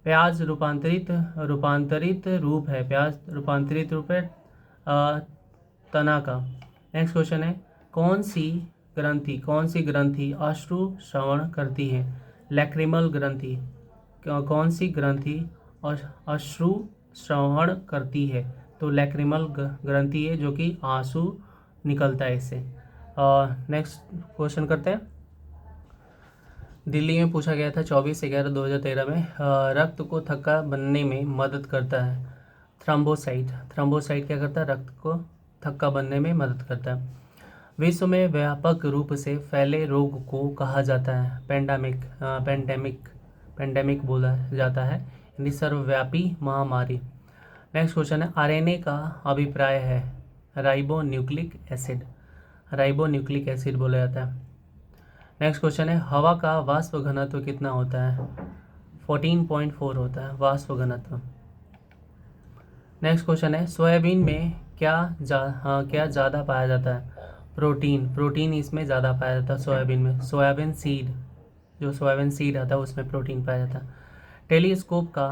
प्याज रूपांतरित रूप है। प्याज रूपांतरित रूप है तना का। नेक्स्ट क्वेश्चन है कौन सी ग्रंथि अश्रु श्रवण करती है? लैक्रिमल ग्रंथि। कौन सी ग्रंथि अश्रु श्रवण करती है? तो लैक्रिमल ग्रंथि है जो कि आंसू निकलता है इससे। नेक्स्ट क्वेश्चन करते हैं। दिल्ली में पूछा गया था 24/11/2013 में रक्त को थक्का बनने में मदद करता है थ्रोम्बोसाइट क्या करता है? रक्त को थक्का बनने में मदद करता है। विश्व में व्यापक रूप से फैले रोग को कहा जाता है पेंडेमिक बोला जाता है, यानी सर्वव्यापी महामारी। नेक्स्ट क्वेश्चन है आरएनए का अभिप्राय है राइबो न्यूक्लिक एसिड बोला जाता है। नेक्स्ट क्वेश्चन है हवा का वाष्प घनत्व कितना होता है? 14.4 होता है वाष्प घनत्व। नेक्स्ट क्वेश्चन है सोयाबीन में क्या ज़्यादा पाया जाता है? प्रोटीन इसमें ज़्यादा पाया जाता है सोयाबीन में। सोयाबीन सीड जो सोयाबीन सीड आता है उसमें प्रोटीन पाया जाता है। टेलीस्कोप का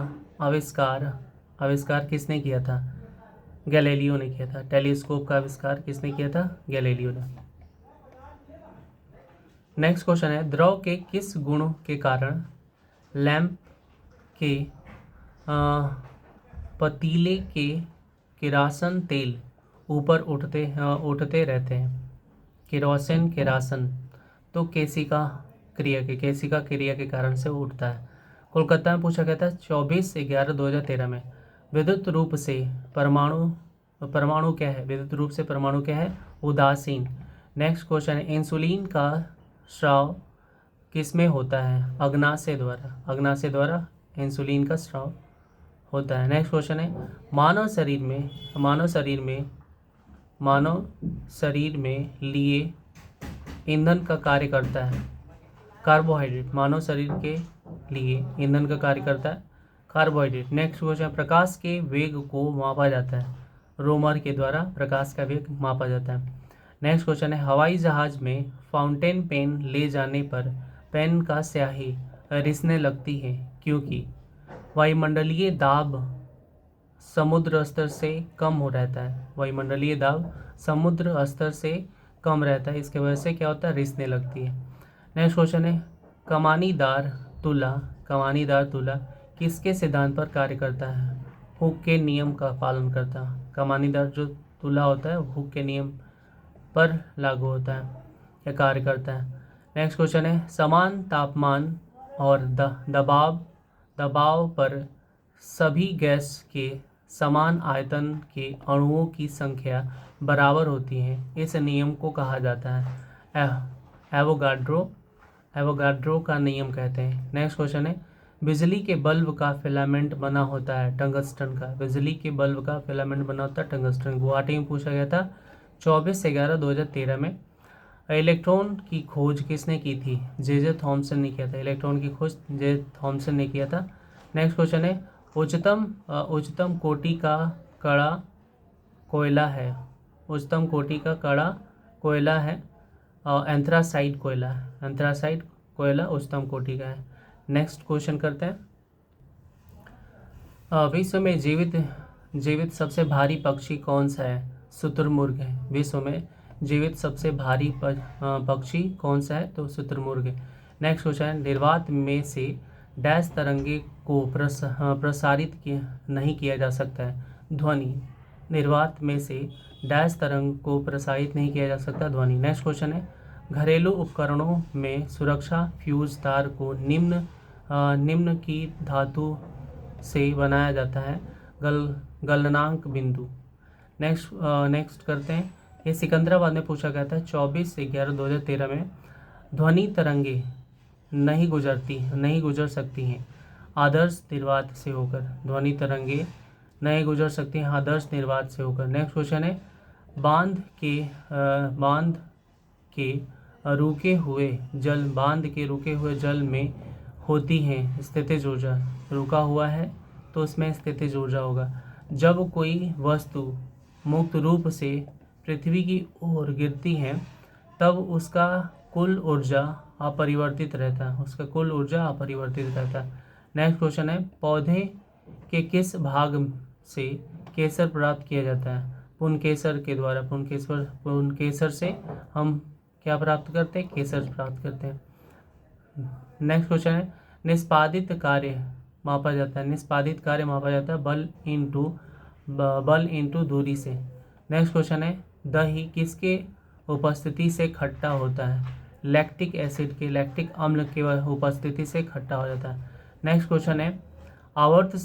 आविष्कार किसने किया था? गैलीलियो ने किया था। टेलीस्कोप का आविष्कार किसने किया था? गैलीलियो ने। नेक्स्ट क्वेश्चन है, द्रव के किस गुण के कारण लैंप के पतीले के किरासन तेल ऊपर उठते रहते हैं? किरासन तो केसिका क्रिया के कारण से उठता है। कोलकाता में पूछा गया था 24/11/2013 में। विद्युत रूप से परमाणु क्या है? विद्युत रूप से परमाणु क्या है? उदासीन। नेक्स्ट क्वेश्चन है, इंसुलिन का स्राव किसमें होता है? अग्नाशय द्वारा इंसुलिन का स्राव होता है। नेक्स्ट क्वेश्चन है, मानव शरीर में लिए ईंधन का कार्य करता है कार्बोहाइड्रेट। मानव शरीर के लिए ईंधन का कार्य करता है कार्बोहाइड्रेट। नेक्स्ट क्वेश्चन, प्रकाश के वेग को मापा जाता है रोमर के द्वारा प्रकाश का वेग मापा जाता है। नेक्स्ट क्वेश्चन है, हवाई जहाज में फाउंटेन पेन ले जाने पर पेन का स्याही रिसने लगती है क्योंकि वायुमंडलीय दाब समुद्र स्तर से कम हो रहता है। वायुमंडलीय दाब समुद्र स्तर से कम रहता है, इसके वजह से क्या होता है? रिसने लगती है। नेक्स्ट क्वेश्चन है, कमानीदार तुला किसके सिद्धांत पर कार्य करता है? हुक के नियम का पालन करता है। कमानीदार जो तुला होता है हुक के नियम पर लागू होता है या कार्य करता है। नेक्स्ट क्वेश्चन है, समान तापमान और दबाव पर सभी गैस के समान आयतन के अणुओं की संख्या बराबर होती है, इस नियम को कहा जाता है एवोगाड्रो का नियम कहते हैं। नेक्स्ट क्वेश्चन है, बिजली के बल्ब का फिलामेंट बना होता है टंगस्टन का। बिजली के बल्ब का फिलामेंट बना होता है टंगस्टन। गुवाहाटी में पूछा गया था 24/11/2013 में। इलेक्ट्रॉन की खोज किसने की थी? जे थॉमसन ने किया था। इलेक्ट्रॉन की खोज जे थॉमसन ने किया था। नेक्स्ट क्वेश्चन है, उच्चतम कोटि का कड़ा कोयला है। उच्चतम कोटि का कड़ा कोयला है एंथ्रासाइट कोयला उच्चतम कोटि का है। नेक्स्ट क्वेश्चन करते हैं, विश्व में जीवित सबसे भारी पक्षी कौन सा है? शुतुरमुर्ग है। विश्व में जीवित सबसे भारी पक्षी कौन सा है? तो शुतुरमुर्ग है। नेक्स्ट क्वेश्चन है, निर्वात में से डैश तरंगे को प्रसारित नहीं किया जा सकता है? ध्वनि। निर्वात में से डैश तरंग को प्रसारित नहीं किया जा सकता? ध्वनि। नेक्स्ट क्वेश्चन है, घरेलू उपकरणों में सुरक्षा फ्यूज तार को निम्न की धातु से बनाया जाता है गलनांक बिंदु। नेक्स्ट करते हैं, ये सिकंदराबाद में पूछा गया था 24/11/2013 में। ध्वनि तरंगे नहीं गुजर सकती हैं आदर्श निर्वात से होकर। ध्वनि तरंगे नहीं गुजर सकती हैं आदर्श निर्वात से होकर। नेक्स्ट क्वेश्चन है, बांध के रुके हुए जल में होती है स्थितिज ऊर्जा। रुका हुआ है तो उसमें स्थितिज ऊर्जा होगा। जब कोई वस्तु मुक्त रूप से पृथ्वी की ओर गिरती है तब उसका कुल ऊर्जा अपरिवर्तित रहता है। नेक्स्ट क्वेश्चन है, पौधे के किस भाग से केसर प्राप्त किया जाता है? पुंकेसर के द्वारा। पुंकेसर से हम क्या प्राप्त करते हैं? केसर प्राप्त करते हैं। नेक्स्ट क्वेश्चन है, निष्पादित कार्य मापा जाता है बल इंटू दूरी से। नेक्स्ट क्वेश्चन है, दही किसके उपस्थिति से खट्टा होता है? लैक्टिक अम्ल के उपस्थिति से खट्टा हो जाता है। नेक्स्ट क्वेश्चन है, आवर्त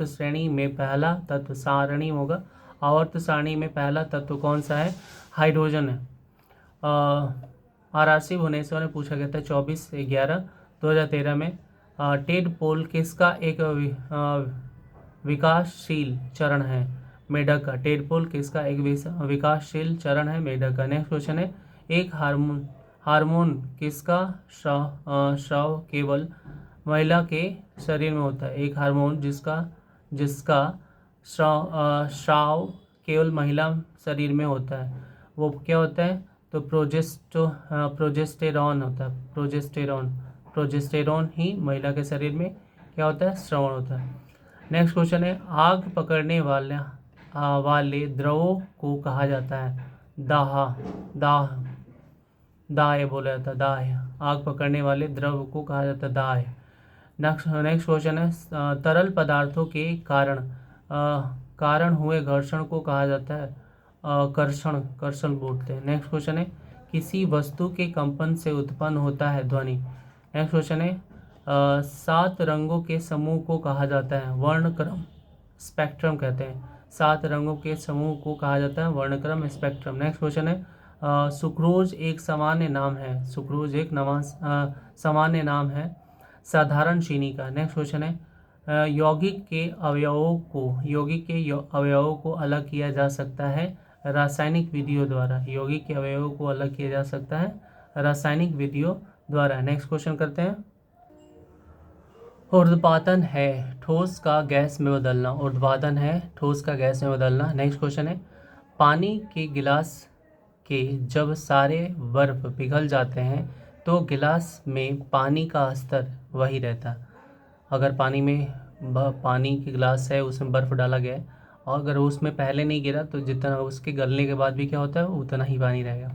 श्रेणी में पहला तत्व सारणी होगा। आवर्त सारणी में पहला तत्व कौन सा है? हाइड्रोजन है। RRC भुवनेश्वर में पूछा गया था 24/11/2013 में। टेड पोल किसका एक विकासशील चरण है? मेढक का। टेड पोल किसका एक विकासशील चरण है? मेढक का। नेक्स्ट क्वेश्चन है, एक हार्मोन किसका स्राव केवल महिला के शरीर में होता है? एक हार्मोन जिसका स्राव केवल महिला शरीर में होता है, वो क्या होता है? तो प्रोजेस्टेरॉन होता है, प्रोजेस्टेरॉन ही महिला के शरीर में क्या होता है, स्राव होता है। नेक्स्ट क्वेश्चन है, आग पकड़ने वाले द्रवों को कहा जाता है दाह, दाह बोला जाता है, दाह। आग पकड़ने वाले द्रव को कहा जाता है दाह। नेक्स्ट क्वेश्चन है, तरल पदार्थों के कारण हुए घर्षण को कहा जाता है कर्षण बोलते हैं। नेक्स्ट क्वेश्चन है, किसी वस्तु के कंपन से उत्पन्न होता है ध्वनि। नेक्स्ट क्वेश्चन है, 7 रंगों के समूह को कहा जाता है वर्णक्रम, स्पेक्ट्रम कहते हैं। 7 रंगों के समूह को कहा जाता है वर्णक्रम, स्पेक्ट्रम। नेक्स्ट क्वेश्चन है, सुक्रोज एक सामान्य नाम है, सुक्रोज एक सामान्य नाम है साधारण चीनी का। नेक्स्ट क्वेश्चन है, यौगिक के अवयवों को अलग किया जा सकता है रासायनिक विधियों द्वारा। यौगिक के अवयवों को अलग किया जा सकता है रासायनिक विधियों द्वारा। नेक्स्ट क्वेश्चन करते हैं, ऊर्ध्वपातन है ठोस का गैस में बदलना, ऊर्ध्वपातन है ठोस का गैस में बदलना। नेक्स्ट क्वेश्चन है, पानी के गिलास के जब सारे बर्फ पिघल जाते हैं तो गिलास में पानी का स्तर वही रहता है। अगर पानी के गिलास है, उसमें बर्फ़ डाला गया है और अगर उसमें पहले नहीं गिरा तो जितना उसके गलने के बाद भी क्या होता है, उतना ही पानी रहेगा।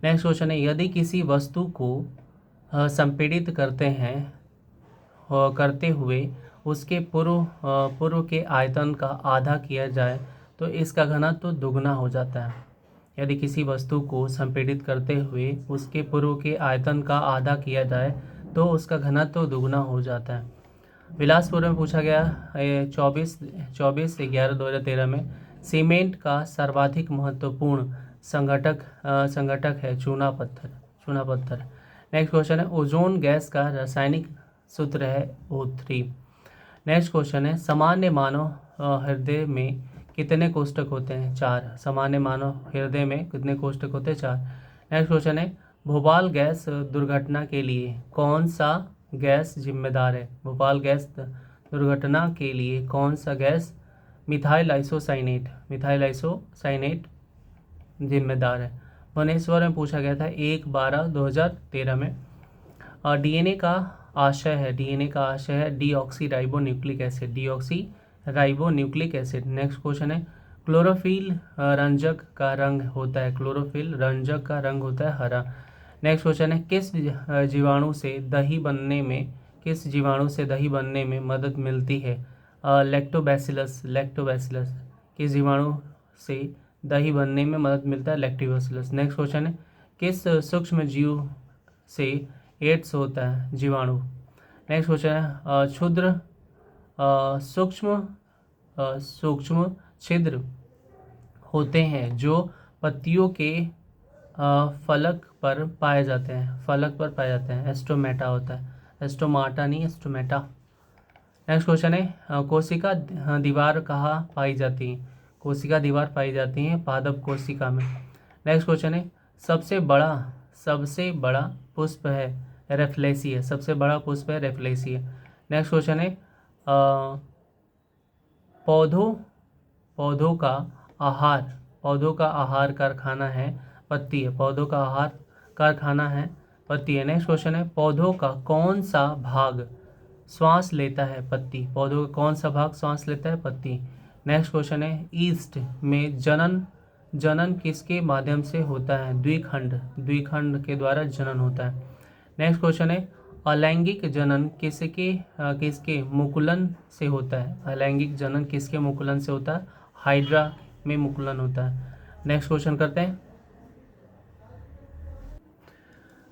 नेक्स्ट क्वेश्चन है, यदि किसी वस्तु को संपीड़ित करते हुए उसके पूर्व के आयतन का आधा किया जाए तो इसका घनत्व दुगना हो जाता है। यदि किसी वस्तु को संपीड़ित करते हुए उसके पूर्व के आयतन का आधा किया जाए तो उसका घनत्व दुगना हो जाता है। बिलासपुर में पूछा गया 24/11/2013 में, सीमेंट का सर्वाधिक महत्वपूर्ण संगठक है चूना पत्थर। नेक्स्ट क्वेश्चन है, ओजोन गैस का रासायनिक सूत्र है O3। नेक्स्ट क्वेश्चन है, सामान्य मानव हृदय में कितने कोष्ठक होते हैं, 4। सामान्य मानव हृदय में कितने कोष्ठक होते हैं, 4। नेक्स्ट क्वेश्चन है, भोपाल गैस दुर्घटना के लिए कौन सा गैस जिम्मेदार है। भोपाल गैस दुर्घटना के लिए कौन सा गैस, मिथाइल आइसोसाइनेट जिम्मेदार है। भुवनेश्वर में पूछा गया था 1/12/2013 में। और डीएनए का आशय है डीऑक्सीराइबोन्यूक्लिक एसिड। नेक्स्ट क्वेश्चन है, क्लोरोफिल रंजक का रंग होता है हरा। नेक्स्ट क्वेश्चन है, किस जीवाणु से दही बनने में मदद मिलती है, लैक्टोबैसिलस। किस जीवाणु से दही बनने में मदद मिलता है, लैक्टोबैसिलस। नेक्स्ट क्वेश्चन है, किस सूक्ष्म जीव से एड्स होता है, जीवाणु। नेक्स्ट क्वेश्चन है, सूक्ष्म छिद्र होते हैं जो पत्तियों के फलक पर पाए जाते हैं, एस्टोमेटा होता है, एस्टोमाटा नहीं, एस्टोमेटा। नेक्स्ट क्वेश्चन है, कोशिका दीवार कहाँ पाई जाती है, कोशिका दीवार पाई जाती है पादप कोशिका में। नेक्स्ट क्वेश्चन है, सबसे बड़ा पुष्प है रेफ्लेसिया, नेक्स्ट क्वेश्चन है, पौधों का आहार कारखाना है पत्ती है, नेक्स्ट क्वेश्चन है, पौधों का कौन सा भाग श्वास लेता है, पत्ती। नेक्स्ट क्वेश्चन है, ईस्ट में जनन किसके माध्यम से होता है, द्विखंड के द्वारा जनन होता है। नेक्स्ट क्वेश्चन है, अलैंगिक जनन किसके मुकुलन से होता है, हाइड्रा में मुकुलन होता है। नेक्स्ट क्वेश्चन करते हैं,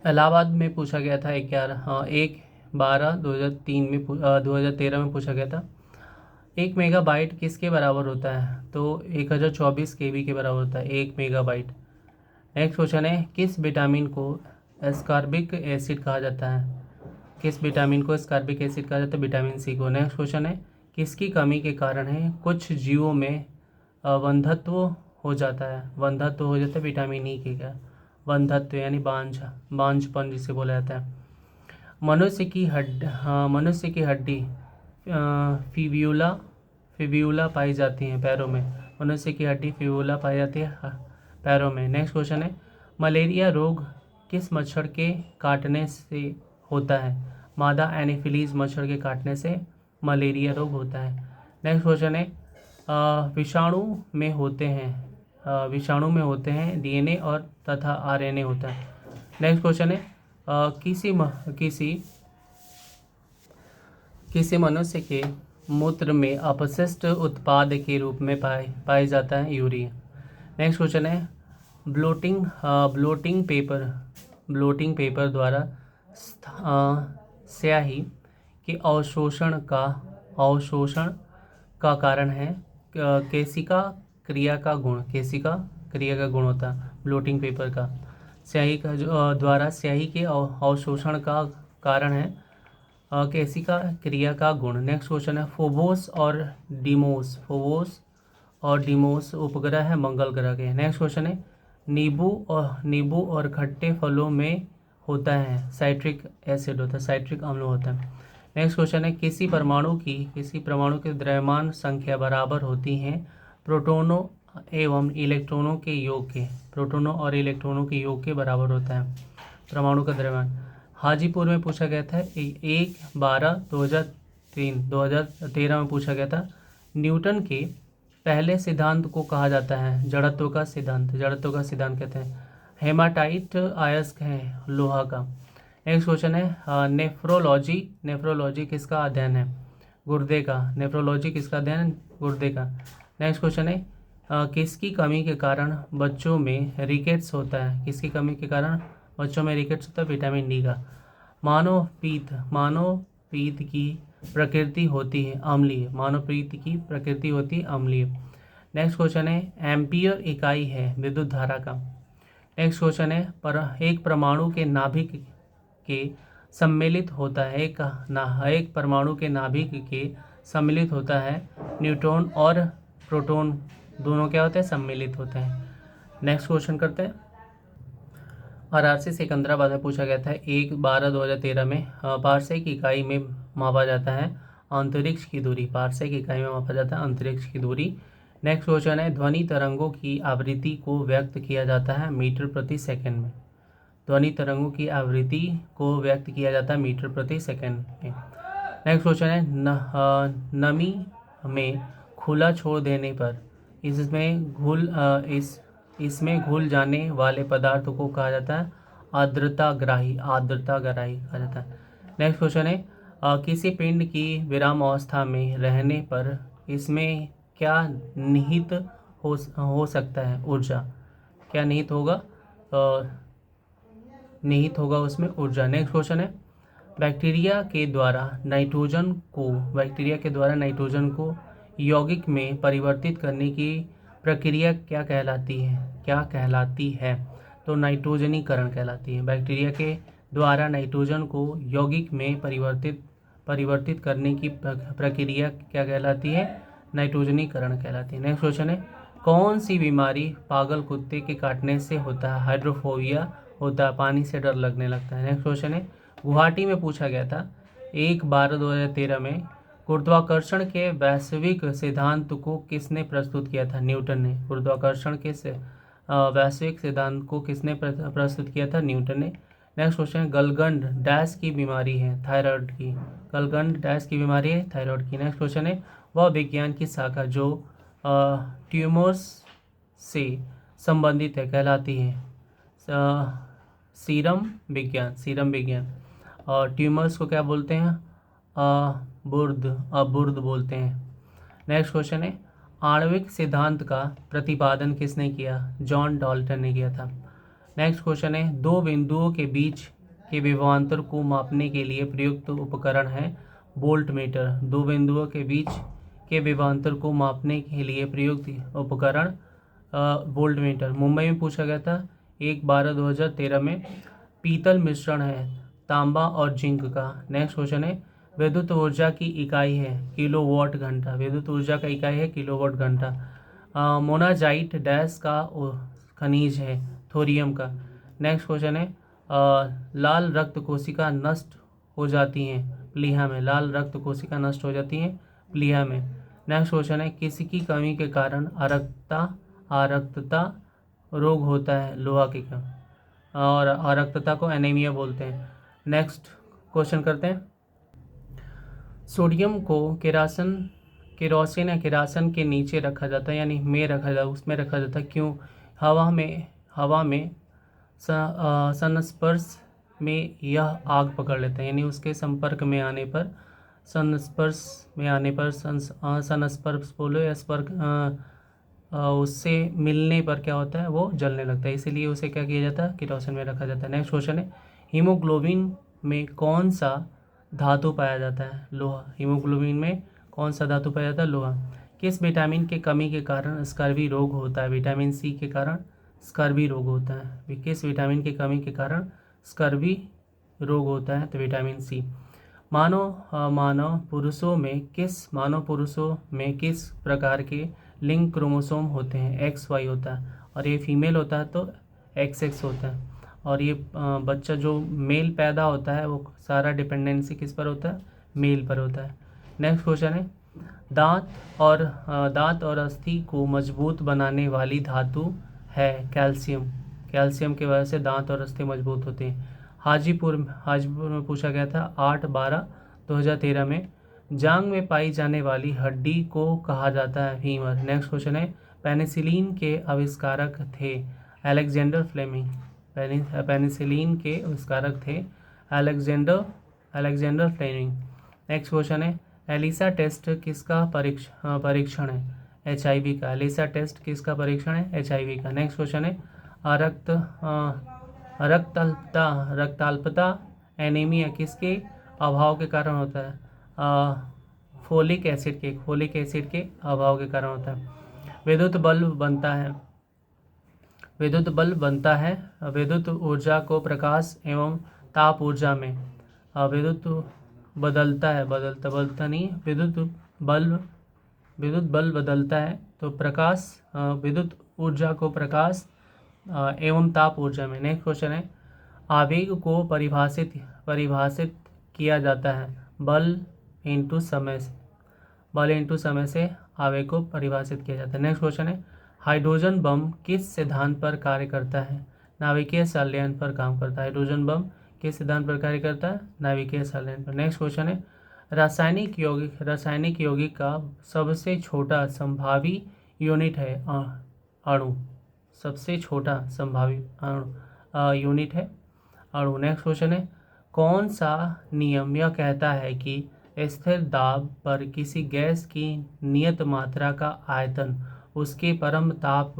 इलाहाबाद में पूछा गया था 1/12/2013 में पूछा गया था, 1 मेगाबाइट किसके बराबर होता है, तो 1024 KB के बराबर होता है 1 मेगाबाइट। नेक्स्ट क्वेश्चन है, किस विटामिन को एस्कॉर्बिक एसिड कहा जाता है, विटामिन सी को। नेक्स्ट क्वेश्चन है, किसकी कमी के कारण है कुछ जीवों में वंध्यत्व हो जाता है, विटामिन ई के क्या, वंध्यत्व यानी बांझपन जिसे बोला जाता है। मनुष्य की हड्डी फिब्यूला पाई जाती है पैरों में, पैरों में। नेक्स्ट क्वेश्चन है, मलेरिया रोग किस मच्छर के काटने से होता है? मादा एनोफिलीज मच्छर के काटने से मलेरिया रोग होता है। नेक्स्ट क्वेश्चन है विषाणु में होते हैं डीएनए और तथा आरएनए होता है। नेक्स्ट क्वेश्चन है किसी मनुष्य के मूत्र में अपशिष्ट उत्पाद के रूप में पाए जाता है यूरिया। नेक्स्ट क्वेश्चन है ब्लोटिंग पेपर द्वारा स्याही के अवशोषण का कारण है केशिका क्रिया का गुण होता है ब्लोटिंग पेपर का। स्याही का द्वारा स्याही के अवशोषण का कारण है केशिका क्रिया का गुण। नेक्स्ट क्वेश्चन है फोबोस और डिमोस उपग्रह है मंगल ग्रह के। नेक्स्ट क्वेश्चन है नींबू और खट्टे फलों में होता है साइट्रिक अम्ल होता है। नेक्स्ट क्वेश्चन है किसी परमाणु की द्रव्यमान संख्या बराबर होती है प्रोटोनों एवं इलेक्ट्रॉनों के योग के बराबर होता है परमाणु का द्रव्यमान। हाजीपुर में पूछा गया था 1/12/2013 में पूछा गया था। न्यूटन के पहले सिद्धांत को कहा जाता है जड़त्व का सिद्धांत कहते हैं। हेमाटाइट अयस्क है लोहा का। नेक्स्ट क्वेश्चन है नेफ्रोलॉजी किसका अध्ययन है? गुर्दे का। नेफ्रोलॉजी किसका अध्ययन? गुर्दे का। नेक्स्ट क्वेश्चन है किसकी कमी के कारण बच्चों में रिकेट्स होता है? किसकी कमी के कारण बच्चों में रिकेट्स होता है? विटामिन डी का। मानव पीत की प्रकृति होती है अम्लीय। नेक्स्ट क्वेश्चन है एम्पियर इकाई है विद्युत धारा का। नेक्स्ट क्वेश्चन है एक परमाणु के नाभिक के सम्मिलित होता है एक परमाणु के नाभिक के सम्मिलित होता है न्यूट्रॉन और प्रोटॉन दोनों क्या होते हैं? सम्मिलित होते हैं। नेक्स्ट क्वेश्चन करते हैं। आरआरसी सिकंदराबाद में पूछा गया था 1/12/2013 में पारसेक इकाई में मापा जाता है अंतरिक्ष की दूरी। नेक्स्ट क्वेश्चन है ध्वनि तरंगों की आवृत्ति को व्यक्त किया जाता है मीटर प्रति सेकंड में। मीटर प्रति सेकंड में। नेक्स्ट क्वेश्चन है नमी में खुला छोड़ देने पर इसमें घुल जाने वाले पदार्थ को कहा जाता है आर्द्रताग्राही कहा जाता है। नेक्स्ट क्वेश्चन है किसी पिंड की विराम अवस्था में रहने पर इसमें क्या निहित हो सकता है? ऊर्जा। क्या निहित होगा उसमें? ऊर्जा। नेक्स्ट क्वेश्चन है बैक्टीरिया के द्वारा नाइट्रोजन को यौगिक में परिवर्तित करने की प्रक्रिया क्या कहलाती है? तो नाइट्रोजनीकरण कहलाती है। बैक्टीरिया के द्वारा नाइट्रोजन को यौगिक में परिवर्तित करने की प्रक्रिया क्या कहलाती है? नाइट्रोजनीकरण कहलाती है। नेक्स्ट क्वेश्चन है कौन सी बीमारी पागल कुत्ते के काटने से होता है? हाइड्रोफोबिया होता है, पानी से डर लगने लगता है। नेक्स्ट क्वेश्चन है गुवाहाटी में पूछा गया था 1/12/2013 में गुरुत्वाकर्षण के वैश्विक सिद्धांत को किसने प्रस्तुत किया था? न्यूटन ने। गुरुत्वाकर्षण के वैश्विक सिद्धांत को किसने प्रस्तुत किया था? न्यूटन ने। नेक्स्ट क्वेश्चन गलगंड डैश की बीमारी है? थायराइड की। नेक्स्ट क्वेश्चन है वह विज्ञान की शाखा जो ट्यूमर्स से संबंधित है कहलाती है सीरम विज्ञान। और ट्यूमर्स को क्या बोलते हैं? अबुर्द बोलते हैं। नेक्स्ट क्वेश्चन है आणविक सिद्धांत का प्रतिपादन किसने किया? जॉन डाल्टन ने किया था। नेक्स्ट क्वेश्चन है दो बिंदुओं के बीच के विभवांतर को मापने के लिए प्रयुक्त उपकरण है वोल्टमीटर। दो बिंदुओं के बीच के विभवांतर को मापने के लिए प्रयुक्त उपकरण वोल्टमीटर। मुंबई में पूछा गया था 1/12/2013 में पीतल मिश्रण है तांबा और जिंक का। नेक्स्ट क्वेश्चन है विद्युत ऊर्जा की इकाई है किलोवाट घंटा। मोनाजाइट डैश का खनिज है थोरियम का। नेक्स्ट क्वेश्चन है लाल रक्त कोशिका नष्ट हो जाती हैं प्लीहा में। नेक्स्ट क्वेश्चन है किसकी कमी के कारण आरक्तता रोग होता है? लोहा की कमी। और अरक्तता को एनीमिया बोलते हैं। नेक्स्ट क्वेश्चन करते हैं। सोडियम को केरोसिन या केरासन के नीचे रखा जाता है, यानी में रखा जाता, उसमें रखा जाता है। क्यों? हवा में संस्पर्श में यह आग पकड़ लेता है, यानी उसके संपर्क में आने पर, संस्पर्श बोलो या उससे मिलने पर क्या होता है, वो जलने लगता है, इसीलिए उसे क्या किया जाता है, केरोसिन में रखा जाता है। नेक्स्ट क्वेश्चन है, हीमोग्लोबिन में कौन सा धातु पाया जाता है? लोहा। हीमोग्लोबिन में कौन सा धातु पाया जाता है? लोहा। किस विटामिन के कमी के कारण स्कर्वी रोग होता है? विटामिन सी के कारण स्कर्वी रोग होता है। किस विटामिन की कमी के कारण स्कर्वी रोग होता है? तो विटामिन सी। मानव पुरुषों में किस प्रकार के लिंग क्रोमोसोम होते हैं? एक्स वाई होता है, और ये फीमेल होता है तो एक्स एक्स होता है। और ये बच्चा जो मेल पैदा होता है वो सारा डिपेंडेंसी किस पर होता है? मेल पर होता है। नेक्स्ट क्वेश्चन है, दांत और अस्थि को मजबूत बनाने वाली धातु है कैल्शियम। कैल्शियम की वजह से दांत और अस्थि मजबूत होते हैं। हाजीपुर में पूछा गया था 8/12/2013 में। जांग में पाई जाने वाली हड्डी को कहा जाता है फीमर। नेक्स्ट क्वेश्चन है, पेनिसिलिन के आविष्कारक थे अलेक्जेंडर फ्लेमिंग। पेनिसिलिन के आविष्कारक थे अलेक्जेंडर फ्लेमिंग। नेक्स्ट क्वेश्चन है, एलिसा टेस्ट किसका परीक्षण है? HIV का। एलिसा टेस्ट किसका परीक्षण है? HIV का। नेक्स्ट क्वेश्चन है, रक्ताल्पता एनीमिया किसके अभाव के कारण होता है? फोलिक एसिड के अभाव के कारण होता है। विद्युत ऊर्जा को प्रकाश एवं ताप ऊर्जा में विद्युत बदलता है, विद्युत बल बदलता है, तो विद्युत ऊर्जा को प्रकाश एवं ताप ऊर्जा में। नेक्स्ट क्वेश्चन है, आवेग को परिभाषित किया जाता है बल इंटू समय से आवेग को परिभाषित किया जाता है। नेक्स्ट क्वेश्चन है, हाइड्रोजन बम किस सिद्धांत पर कार्य करता है? नाभिकीय संलयन पर काम करता है। हाइड्रोजन बम किस सिद्धांत पर कार्य करता है? नाभिकीय संलयन पर। नेक्स्ट क्वेश्चन है, रासायनिक यौगिक का सबसे छोटा संभावी यूनिट है अणु। सबसे छोटा संभावी यूनिट है अणु। नेक्स्ट क्वेश्चन है, कौन सा नियम यह कहता है कि स्थिर दाब पर किसी गैस की नियत मात्रा का आयतन उसके परम ताप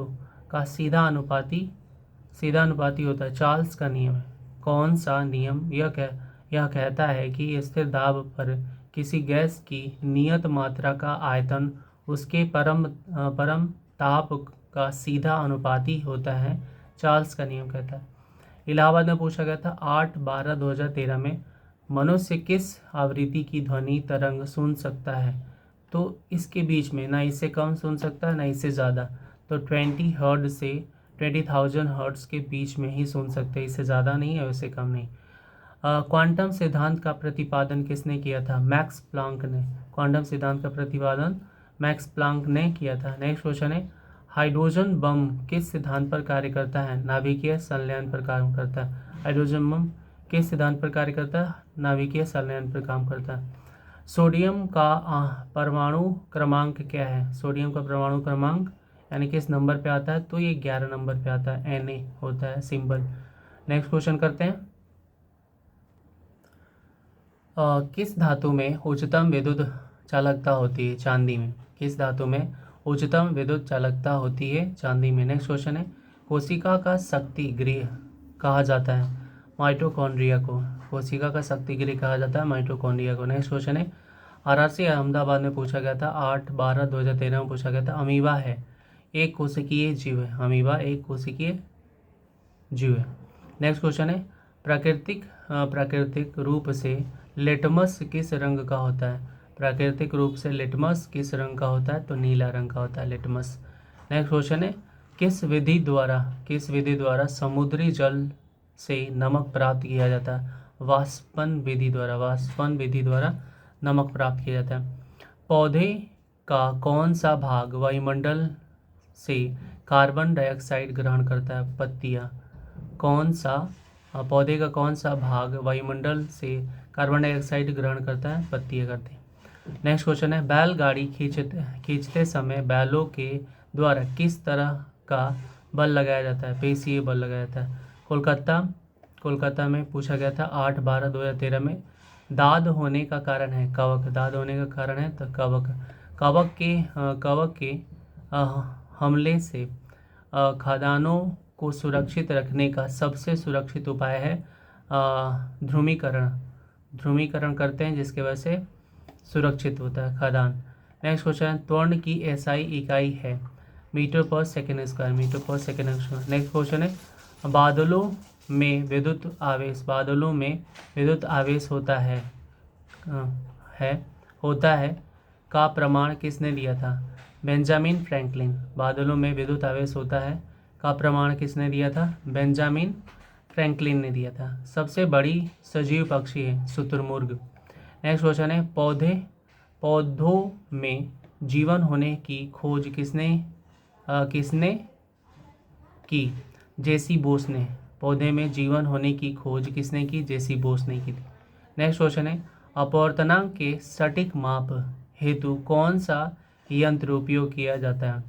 का सीधा अनुपाती होता है? चार्ल्स का नियम है। कौन सा नियम यह कहता है कि स्थिर दाब पर किसी गैस की नियत मात्रा का आयतन उसके परम ताप का सीधा अनुपाती होता है? चार्ल्स का नियम कहता है। इलाहाबाद में पूछा गया था 8/12/2013 में, मनुष्य किस आवृत्ति की ध्वनि तरंग सुन सकता है? तो इसके बीच में ना इससे कम सुन सकता है ना इससे ज़्यादा, तो 20 हर्ट्ज से 20,000 हर्ट्ज के बीच में ही सुन सकते हैं, इससे ज़्यादा नहीं है, उससे कम नहीं। क्वांटम सिद्धांत का प्रतिपादन किसने किया था? मैक्स प्लांक ने। क्वांटम सिद्धांत का प्रतिपादन मैक्स प्लांक ने किया था। नेक्स्ट क्वेश्चन है, हाइड्रोजन बम किस सिद्धांत पर कार्य करता है? नाभिकीय संलयन पर काम करता है। हाइड्रोजन बम किस सिद्धांत पर कार्य करता है? नाभिकीय संलयन पर काम करता है। सोडियम का परमाणु क्रमांक क्या है? सोडियम का परमाणु क्रमांक यानी किस नंबर पे आता है? तो ये 11 नंबर पे आता है, Na होता है सिंबल। नेक्स्ट क्वेश्चन करते हैं, किस धातु में उच्चतम विद्युत चालकता होती है? चांदी में। किस धातु में उच्चतम विद्युत चालकता होती है? चांदी में। नेक्स्ट क्वेश्चन है, कोशिका का शक्ति गृह कहा जाता है माइटोकॉन्ड्रिया को। कोशिका का शक्ति गृह कहा जाता है माइटोकॉन्ड्रिया को। नेक्स्ट क्वेश्चन है, RRC अहमदाबाद में पूछा गया था 8/12/2013 में पूछा गया था, अमीबा है एक कोशिकीय जीव है। अमीबा एक कोशिकीय जीव है। नेक्स्ट क्वेश्चन है, प्राकृतिक रूप से लिटमस किस रंग का होता है? प्राकृतिक रूप से लिटमस किस रंग का होता है? तो नीला रंग का होता है लिटमस। नेक्स्ट क्वेश्चन है, किस विधि द्वारा समुद्री जल से नमक प्राप्त किया जाता है? वाष्पन विधि द्वारा नमक प्राप्त किया जाता है। पौधे का कौन सा भाग वायुमंडल से कार्बन डाइऑक्साइड ग्रहण करता है? पत्तियाँ। पौधे का कौन सा भाग वायुमंडल से कार्बन डाइऑक्साइड ग्रहण करता है? पत्तियाँ करती हैं। नेक्स्ट क्वेश्चन है, बैलगाड़ी खींचते समय बैलों के द्वारा किस तरह का बल लगाया जाता है? पेशीय बल लगाया जाता है। कोलकाता में पूछा गया था 8/12/2013 में। दाद होने का कारण है कवक। दाद होने का कारण है तो कवक के हमले से खाद्यान्नों को सुरक्षित रखने का सबसे सुरक्षित उपाय है ध्रुवीकरण करते हैं, जिसके वजह से सुरक्षित होता है खाद्यान्न। नेक्स्ट क्वेश्चन है, त्वरण की एसआई इकाई है मीटर पर सेकेंड स्क्वायर। नेक्स्ट क्वेश्चन है, बादलों में विद्युत आवेश होता है का प्रमाण किसने दिया था? Benjamin Franklin. बादलों में विद्युत आवेश होता है का प्रमाण किसने दिया था? बेंजामिन फ्रैंकलिन ने दिया था। सबसे बड़ी सजीव पक्षी है शुतुरमुर्ग। नेक्स्ट क्वेश्चन है, पौधों में जीवन होने की खोज किसने की? जेसी बोस ने। पौधे में जीवन होने की खोज किसने की? जेसी बोस ने की थी। नेक्स्ट क्वेश्चन है, अपवर्तनांक के सटीक माप हेतु कौन सा यंत्र उपयोग किया जाता है?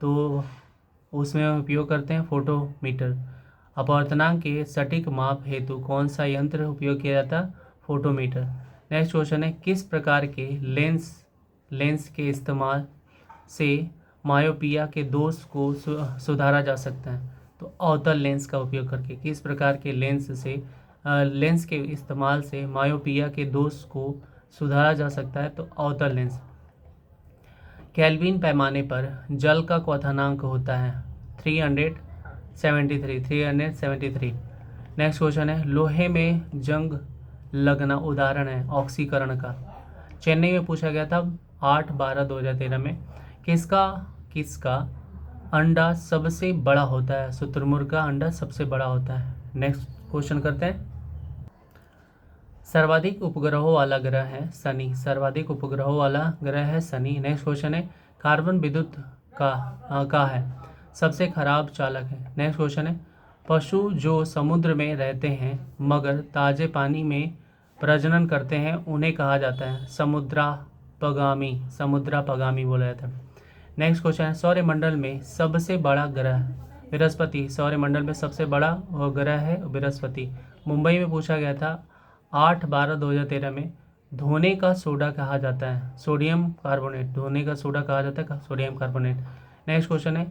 तो उसमें उपयोग करते हैं फोटोमीटर। अपवर्तनांक के सटीक माप हेतु कौन सा यंत्र उपयोग किया जाता है? फोटोमीटर। नेक्स्ट क्वेश्चन है, किस प्रकार के लेंस के इस्तेमाल से मायोपिया के दोष को सुधारा जा सकता है? तो अवतल लेंस का उपयोग करके। किस प्रकार के लेंस के इस्तेमाल से मायोपिया के दोष को सुधारा जा सकता है? तो अवतल लेंस। केल्विन पैमाने पर जल का क्वथनांक होता है 373। नेक्स्ट क्वेश्चन है, लोहे में जंग लगना उदाहरण है ऑक्सीकरण का। चेन्नई में पूछा गया था 8/12/2013 में। किसका अंडा सबसे बड़ा होता है? शुतुरमुर्ग का अंडा सबसे बड़ा होता है। नेक्स्ट क्वेश्चन करते हैं, सर्वाधिक उपग्रहों वाला ग्रह है शनि। नेक्स्ट क्वेश्चन है, कार्बन विद्युत का है सबसे खराब चालक है। नेक्स्ट क्वेश्चन है, पशु जो समुद्र में रहते हैं मगर ताजे पानी में प्रजनन करते हैं उन्हें कहा जाता है समुद्रापगामी बोला जाता है। नेक्स्ट क्वेश्चन है, सौरमंडल में सबसे बड़ा ग्रह बृहस्पति। सौरमंडल में सबसे बड़ा ग्रह है बृहस्पति। मुंबई में पूछा गया था 8/12/2013 में। धोने का सोडा कहा जाता है सोडियम कार्बोनेट। धोने का सोडा कहा जाता है सोडियम कार्बोनेट। नेक्स्ट क्वेश्चन है,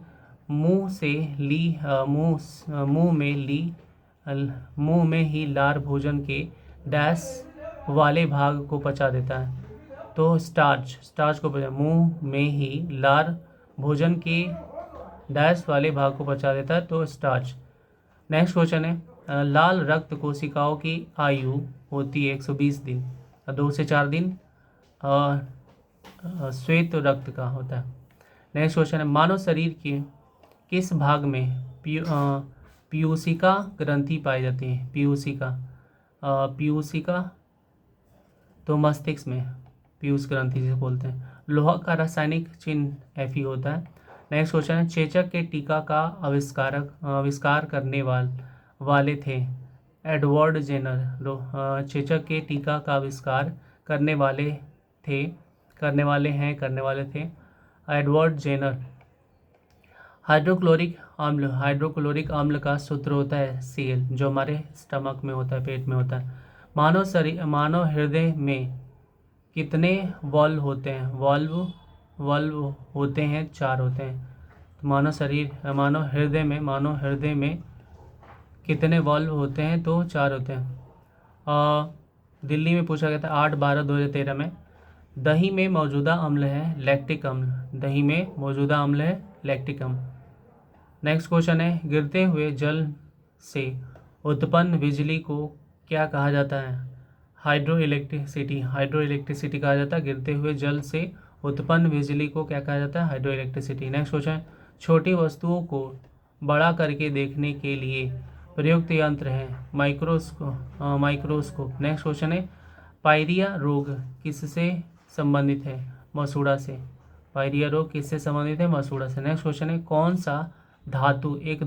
मुंह में ही लार भोजन के डैश वाले भाग को पचा देता है? तो स्टार्च को मुंह में ही लार भोजन के डैश वाले भाग को पचा देता है, तो स्टार्च। नेक्स्ट क्वेश्चन है, लाल रक्त कोशिकाओं की आयु होती है 120 दिन, 2 से 4 दिन श्वेत रक्त का होता है। नेक्स्ट क्वेश्चन है, मानव शरीर के किस भाग में पीयूषिका ग्रंथि पाई जाती है? पीयूषिका तो मस्तिष्क में पीयूष ग्रंथि से बोलते हैं। लोहा का रासायनिक चिन्ह Fe होता है। नेक्स्ट क्वेश्चन है, चेचक के टीका का आविष्कार करने वाले थे एडवर्ड जेनर। चेचक के टीका का आविष्कार करने वाले थे एडवर्ड जेनर। हाइड्रोक्लोरिक अम्ल का सूत्र होता है Cl, जो हमारे स्टमक में होता है, पेट में होता है। मानव हृदय में कितने वाल्व होते हैं? वाल्व होते हैं 4 होते हैं। मानव हृदय में कितने वाल्व होते हैं? तो 4 होते हैं। दिल्ली में पूछा गया था 8/12/2013 में। दही में मौजूदा अम्ल है लैक्टिक अम्ल। नेक्स्ट क्वेश्चन है, गिरते हुए जल से उत्पन्न बिजली को क्या कहा जाता है? हाइड्रो इलेक्ट्रिसिटी कहा जाता है। गिरते हुए जल से उत्पन्न बिजली को क्या कहा जाता है? Hydro electricity. नेक्स्ट क्वेश्चन, छोटी वस्तुओं को बड़ा करके देखने के लिए प्रयुक्त यंत्र है माइक्रोस्कोप। नेक्स्ट क्वेश्चन है, पायरिया रोग किससे संबंधित है? मसूड़ा से। नेक्स्ट क्वेश्चन है, कौन सा धातु एक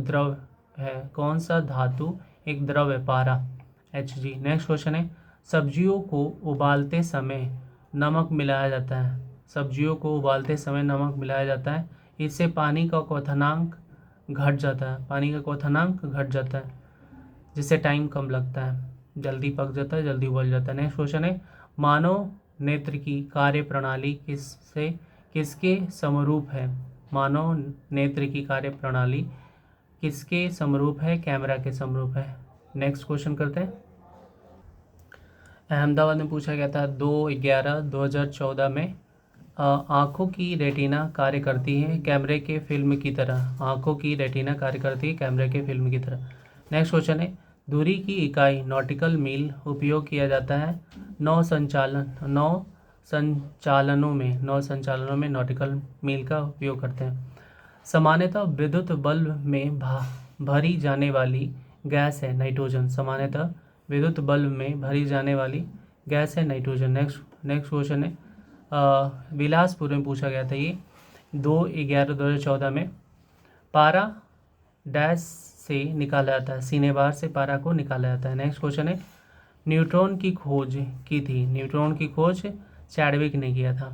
है? कौन सा धातु एक द्रव है? पारा, Hg। नेक्स्ट क्वेश्चन है, सब्जियों को उबालते समय नमक मिलाया जाता है। सब्जियों को उबालते समय नमक मिलाया जाता है, इससे पानी का क्वथनांक घट जाता है। पानी का क्वथनांक घट जाता है, जिससे टाइम कम लगता है, जल्दी पक जाता है, जल्दी उबल जाता है। नेक्स्ट क्वेश्चन है, मानव नेत्र की कार्य प्रणाली किसके समरूप है? मानव नेत्र की कार्य प्रणाली किसके समरूप है? कैमरा के समरूप है। नेक्स्ट क्वेश्चन करते हैं। अहमदाबाद में पूछा गया था 2/11/2014 में आँखों की रेटिना कार्य करती है कैमरे के फिल्म की तरह। आँखों की रेटिना कार्य करती है कैमरे के फिल्म की तरह। नेक्स्ट क्वेश्चन है, दूरी की इकाई नॉटिकल मील उपयोग किया जाता है नौ संचालनों में नॉटिकल मील का उपयोग करते हैं। सामान्यतः विद्युत बल्ब में भरी जाने वाली गैस है नाइट्रोजन। सामान्यतः विद्युत बल्ब में भरी जाने वाली गैस है नाइट्रोजन। नेक्स्ट क्वेश्चन है, बिलासपुर में पूछा गया था ये 2/11/2014 में। पारा डैश से निकाला जाता है, सीने बार से पारा को निकाला जाता है। नेक्स्ट क्वेश्चन है, न्यूट्रॉन की खोज की थी। न्यूट्रॉन की खोज चैडविक ने किया था।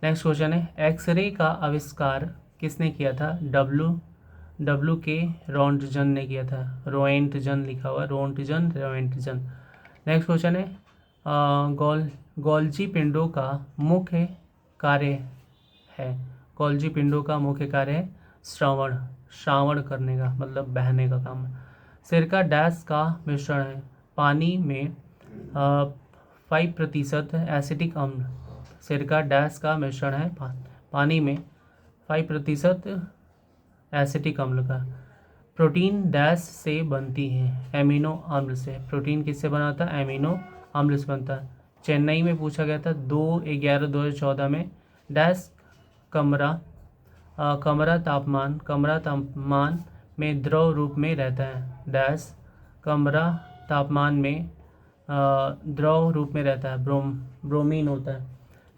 नेक्स्ट क्वेश्चन है, एक्सरे का आविष्कार किसने किया था? डब्ल्यू के रोंटजन ने किया था। रोएंटजन लिखा हुआ, रोंटजन। नेक्स्ट क्वेश्चन है, गोल्जी पिंडों का मुख्य कार्य है? गोल्जी पिंडों का मुख्य कार्य है श्रावण करने का, मतलब बहने का काम। सिरका डैश का मिश्रण है? पानी में 5% एसिटिक अम्ल। सिरका डैश का मिश्रण है? पानी में 5% एसिटिक अम्ल का। प्रोटीन डैश से बनती है? एमिनो अम्ल से। प्रोटीन किससे बनाता है? एमिनो अम्ल से बनता है। चेन्नई में पूछा गया था 2/11/2014 में डैश कमरा तापमान में द्रव रूप में रहता है। डैश कमरा तापमान में द्रव रूप में रहता है। ब्रोमीन होता है।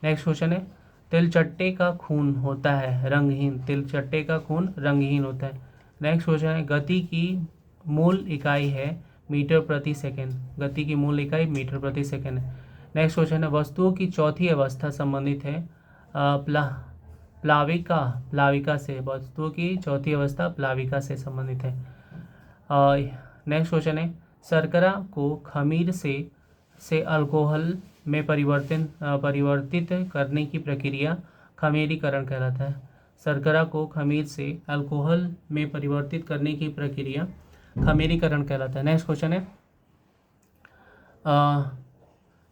नेक्स्ट क्वेश्चन है, तिलचट्टे का खून होता है रंगहीन। तिलचट्टे का खून रंगहीन होता है। नेक्स्ट क्वेश्चन है, गति की मूल इकाई है मीटर प्रति सेकेंड। गति की मूल इकाई मीटर प्रति सेकेंड है। नेक्स्ट क्वेश्चन है, वस्तुओं की चौथी अवस्था संबंधित है प्लाविका से। वस्तुओं की चौथी अवस्था प्लाविका से संबंधित है। नेक्स्ट क्वेश्चन है, शर्करा को खमीर से अल्कोहल में परिवर्तित करने की प्रक्रिया खमीरीकरण कहलाता है। शर्करा को खमीर से अल्कोहल में परिवर्तित करने की प्रक्रिया खमीरीकरण कहलाता है। नेक्स्ट क्वेश्चन है,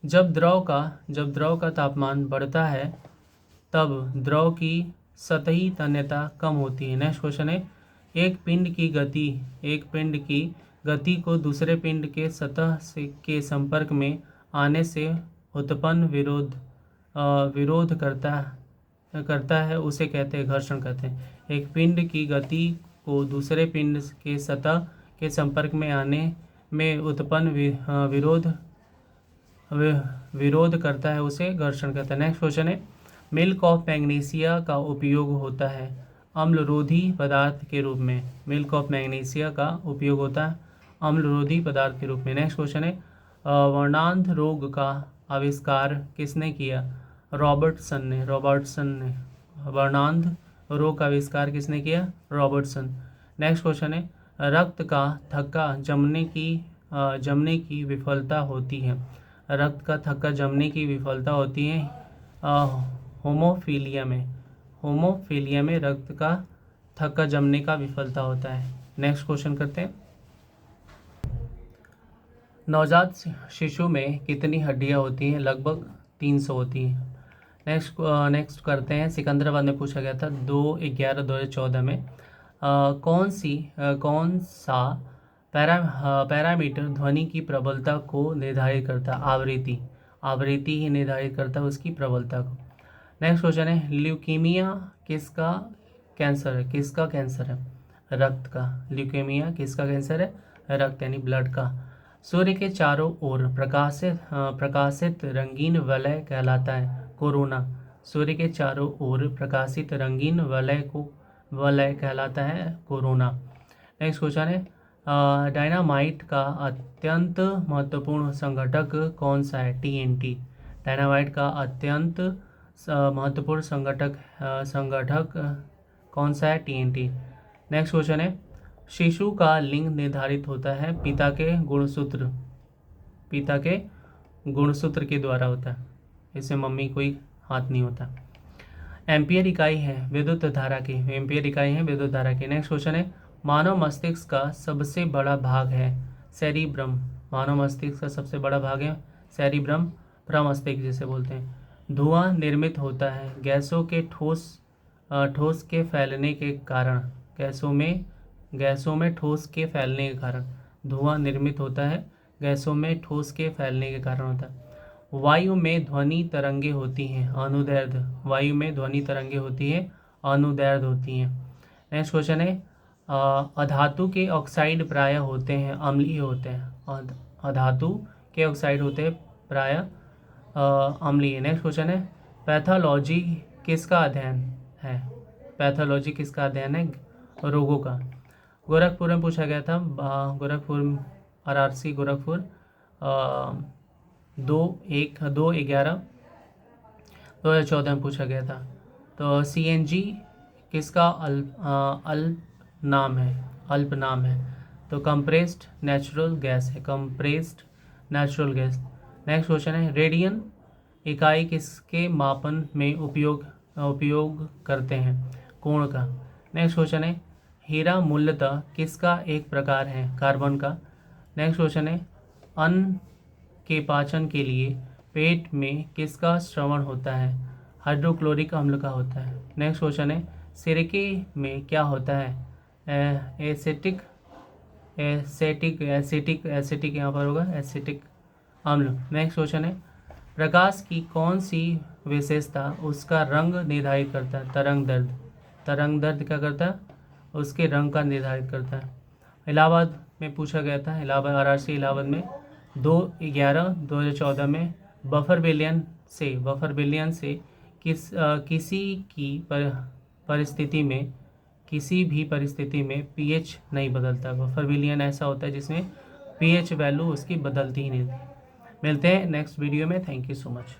जब द्रव का तापमान बढ़ता है तब द्रव की सतही तन्यता कम होती है। नेक्स्ट क्वेश्चन है, एक पिंड की गति को दूसरे पिंड के सतह के संपर्क में आने से उत्पन्न विरोध करता है उसे कहते हैं घर्षण कहते हैं। एक पिंड की गति को दूसरे पिंड के सतह के संपर्क में आने में उत्पन्न विरोध करता है उसे घर्षण कहता है। नेक्स्ट क्वेश्चन है, मिल्क ऑफ मैग्नीशिया का उपयोग होता है अम्लरोधी पदार्थ के रूप में। मिल्क ऑफ मैग्नीशिया का उपयोग होता है अम्लरोधी पदार्थ के रूप में। नेक्स्ट क्वेश्चन है, वर्णांध रोग का आविष्कार किसने किया? रॉबर्टसन ने। वर्णांध रोग का आविष्कार किसने किया? रॉबर्टसन। नेक्स्ट क्वेश्चन है, रक्त का थक्का जमने की विफलता होती है। रक्त का थक्का जमने की विफलता होती है होमोफीलिया में रक्त का थक्का जमने का विफलता होता है। नेक्स्ट क्वेश्चन करते हैं, नवजात शिशु में कितनी हड्डियां होती हैं? लगभग 300 होती हैं। नेक्स्ट करते हैं, सिकंदराबाद में पूछा गया था 2/11/2014 में कौन सा पैरामीटर ध्वनि की प्रबलता को निर्धारित करता है? आवृत्ति ही निर्धारित करता है उसकी प्रबलता को। नेक्स्ट क्वेश्चन है, ल्यूकीमिया किसका कैंसर है? रक्त का। ल्यूकेमिया किसका कैंसर है? रक्त यानी ब्लड का। सूर्य के चारों ओर प्रकाशित रंगीन वलय कहलाता है कोरोना। सूर्य के चारों ओर प्रकाशित रंगीन वलय कहलाता है कोरोना। नेक्स्ट क्वेश्चन है, डायनामाइट का अत्यंत महत्वपूर्ण संगठक कौन सा है? TNT। डायनामाइट का अत्यंत महत्वपूर्ण संगठक कौन सा है? TNT। नेक्स्ट क्वेश्चन है, शिशु का लिंग निर्धारित होता है पिता के गुणसूत्र के द्वारा होता है, इससे मम्मी कोई हाथ नहीं होता। एम्पियर इकाई है विद्युत धारा की, नेक्स्ट क्वेश्चन है, मानव मस्तिष्क का सबसे बड़ा भाग है सेरिब्रम। मानव मस्तिष्क का सबसे बड़ा भाग है सेरिब्रम, प्रमस्तिष्क जिसे बोलते हैं। धुआं निर्मित होता है गैसों के ठोस के फैलने के कारण, गैसों में ठोस के फैलने के कारण धुआं निर्मित होता है, गैसों में ठोस के फैलने के कारण होता है। वायु में ध्वनि तरंगे होती हैं अनुदैर्ध्य, वायु में ध्वनि तरंगे होती है अनुदैर्ध्य होती हैं। नेक्स्ट क्वेश्चन है, अधातु के ऑक्साइड प्रायः होते हैं अम्लीय होते हैं, अधातु के ऑक्साइड होते हैं प्रायः अम्लीय। नेक्स्ट क्वेश्चन है, पैथोलॉजी किसका अध्ययन है? पैथोलॉजी किसका अध्ययन है? रोगों का। गोरखपुर में पूछा गया था, गोरखपुर RRC गोरखपुर 2/11/2014 में पूछा गया था। तो CNG किसका अल्प नाम है? तो कंप्रेस्ड नेचुरल गैस है, compressed natural gas. Next question है, रेडियन इकाई किसके मापन में उपयोग करते हैं? कोण का। नेक्स्ट क्वेश्चन है, हीरा मूलतः किसका एक प्रकार है? कार्बन का। नेक्स्ट क्वेश्चन है, अन्न के पाचन के लिए पेट में किसका श्रवण होता है? हाइड्रोक्लोरिक अम्ल का होता है। नेक्स्ट क्वेश्चन है, सिरके में क्या होता है? एसिटिक यहाँ पर होगा एसिटिक अम्ल। नेक्स्ट क्वेश्चन है, प्रकाश की कौन सी विशेषता उसका रंग निर्धारित करता है? तरंग दैर्घ्य क्या करता है? उसके रंग का निर्धारित करता है। इलाहाबाद में पूछा गया था, RRC इलाहाबाद में 2/11/2014 में बफर बिलियन से किसी भी परिस्थिति में pH नहीं बदलता। बफर बिलियन ऐसा होता है जिसमें pH वैल्यू उसकी बदलती ही नहीं। मिलते हैं नेक्स्ट वीडियो में। Thank you so much.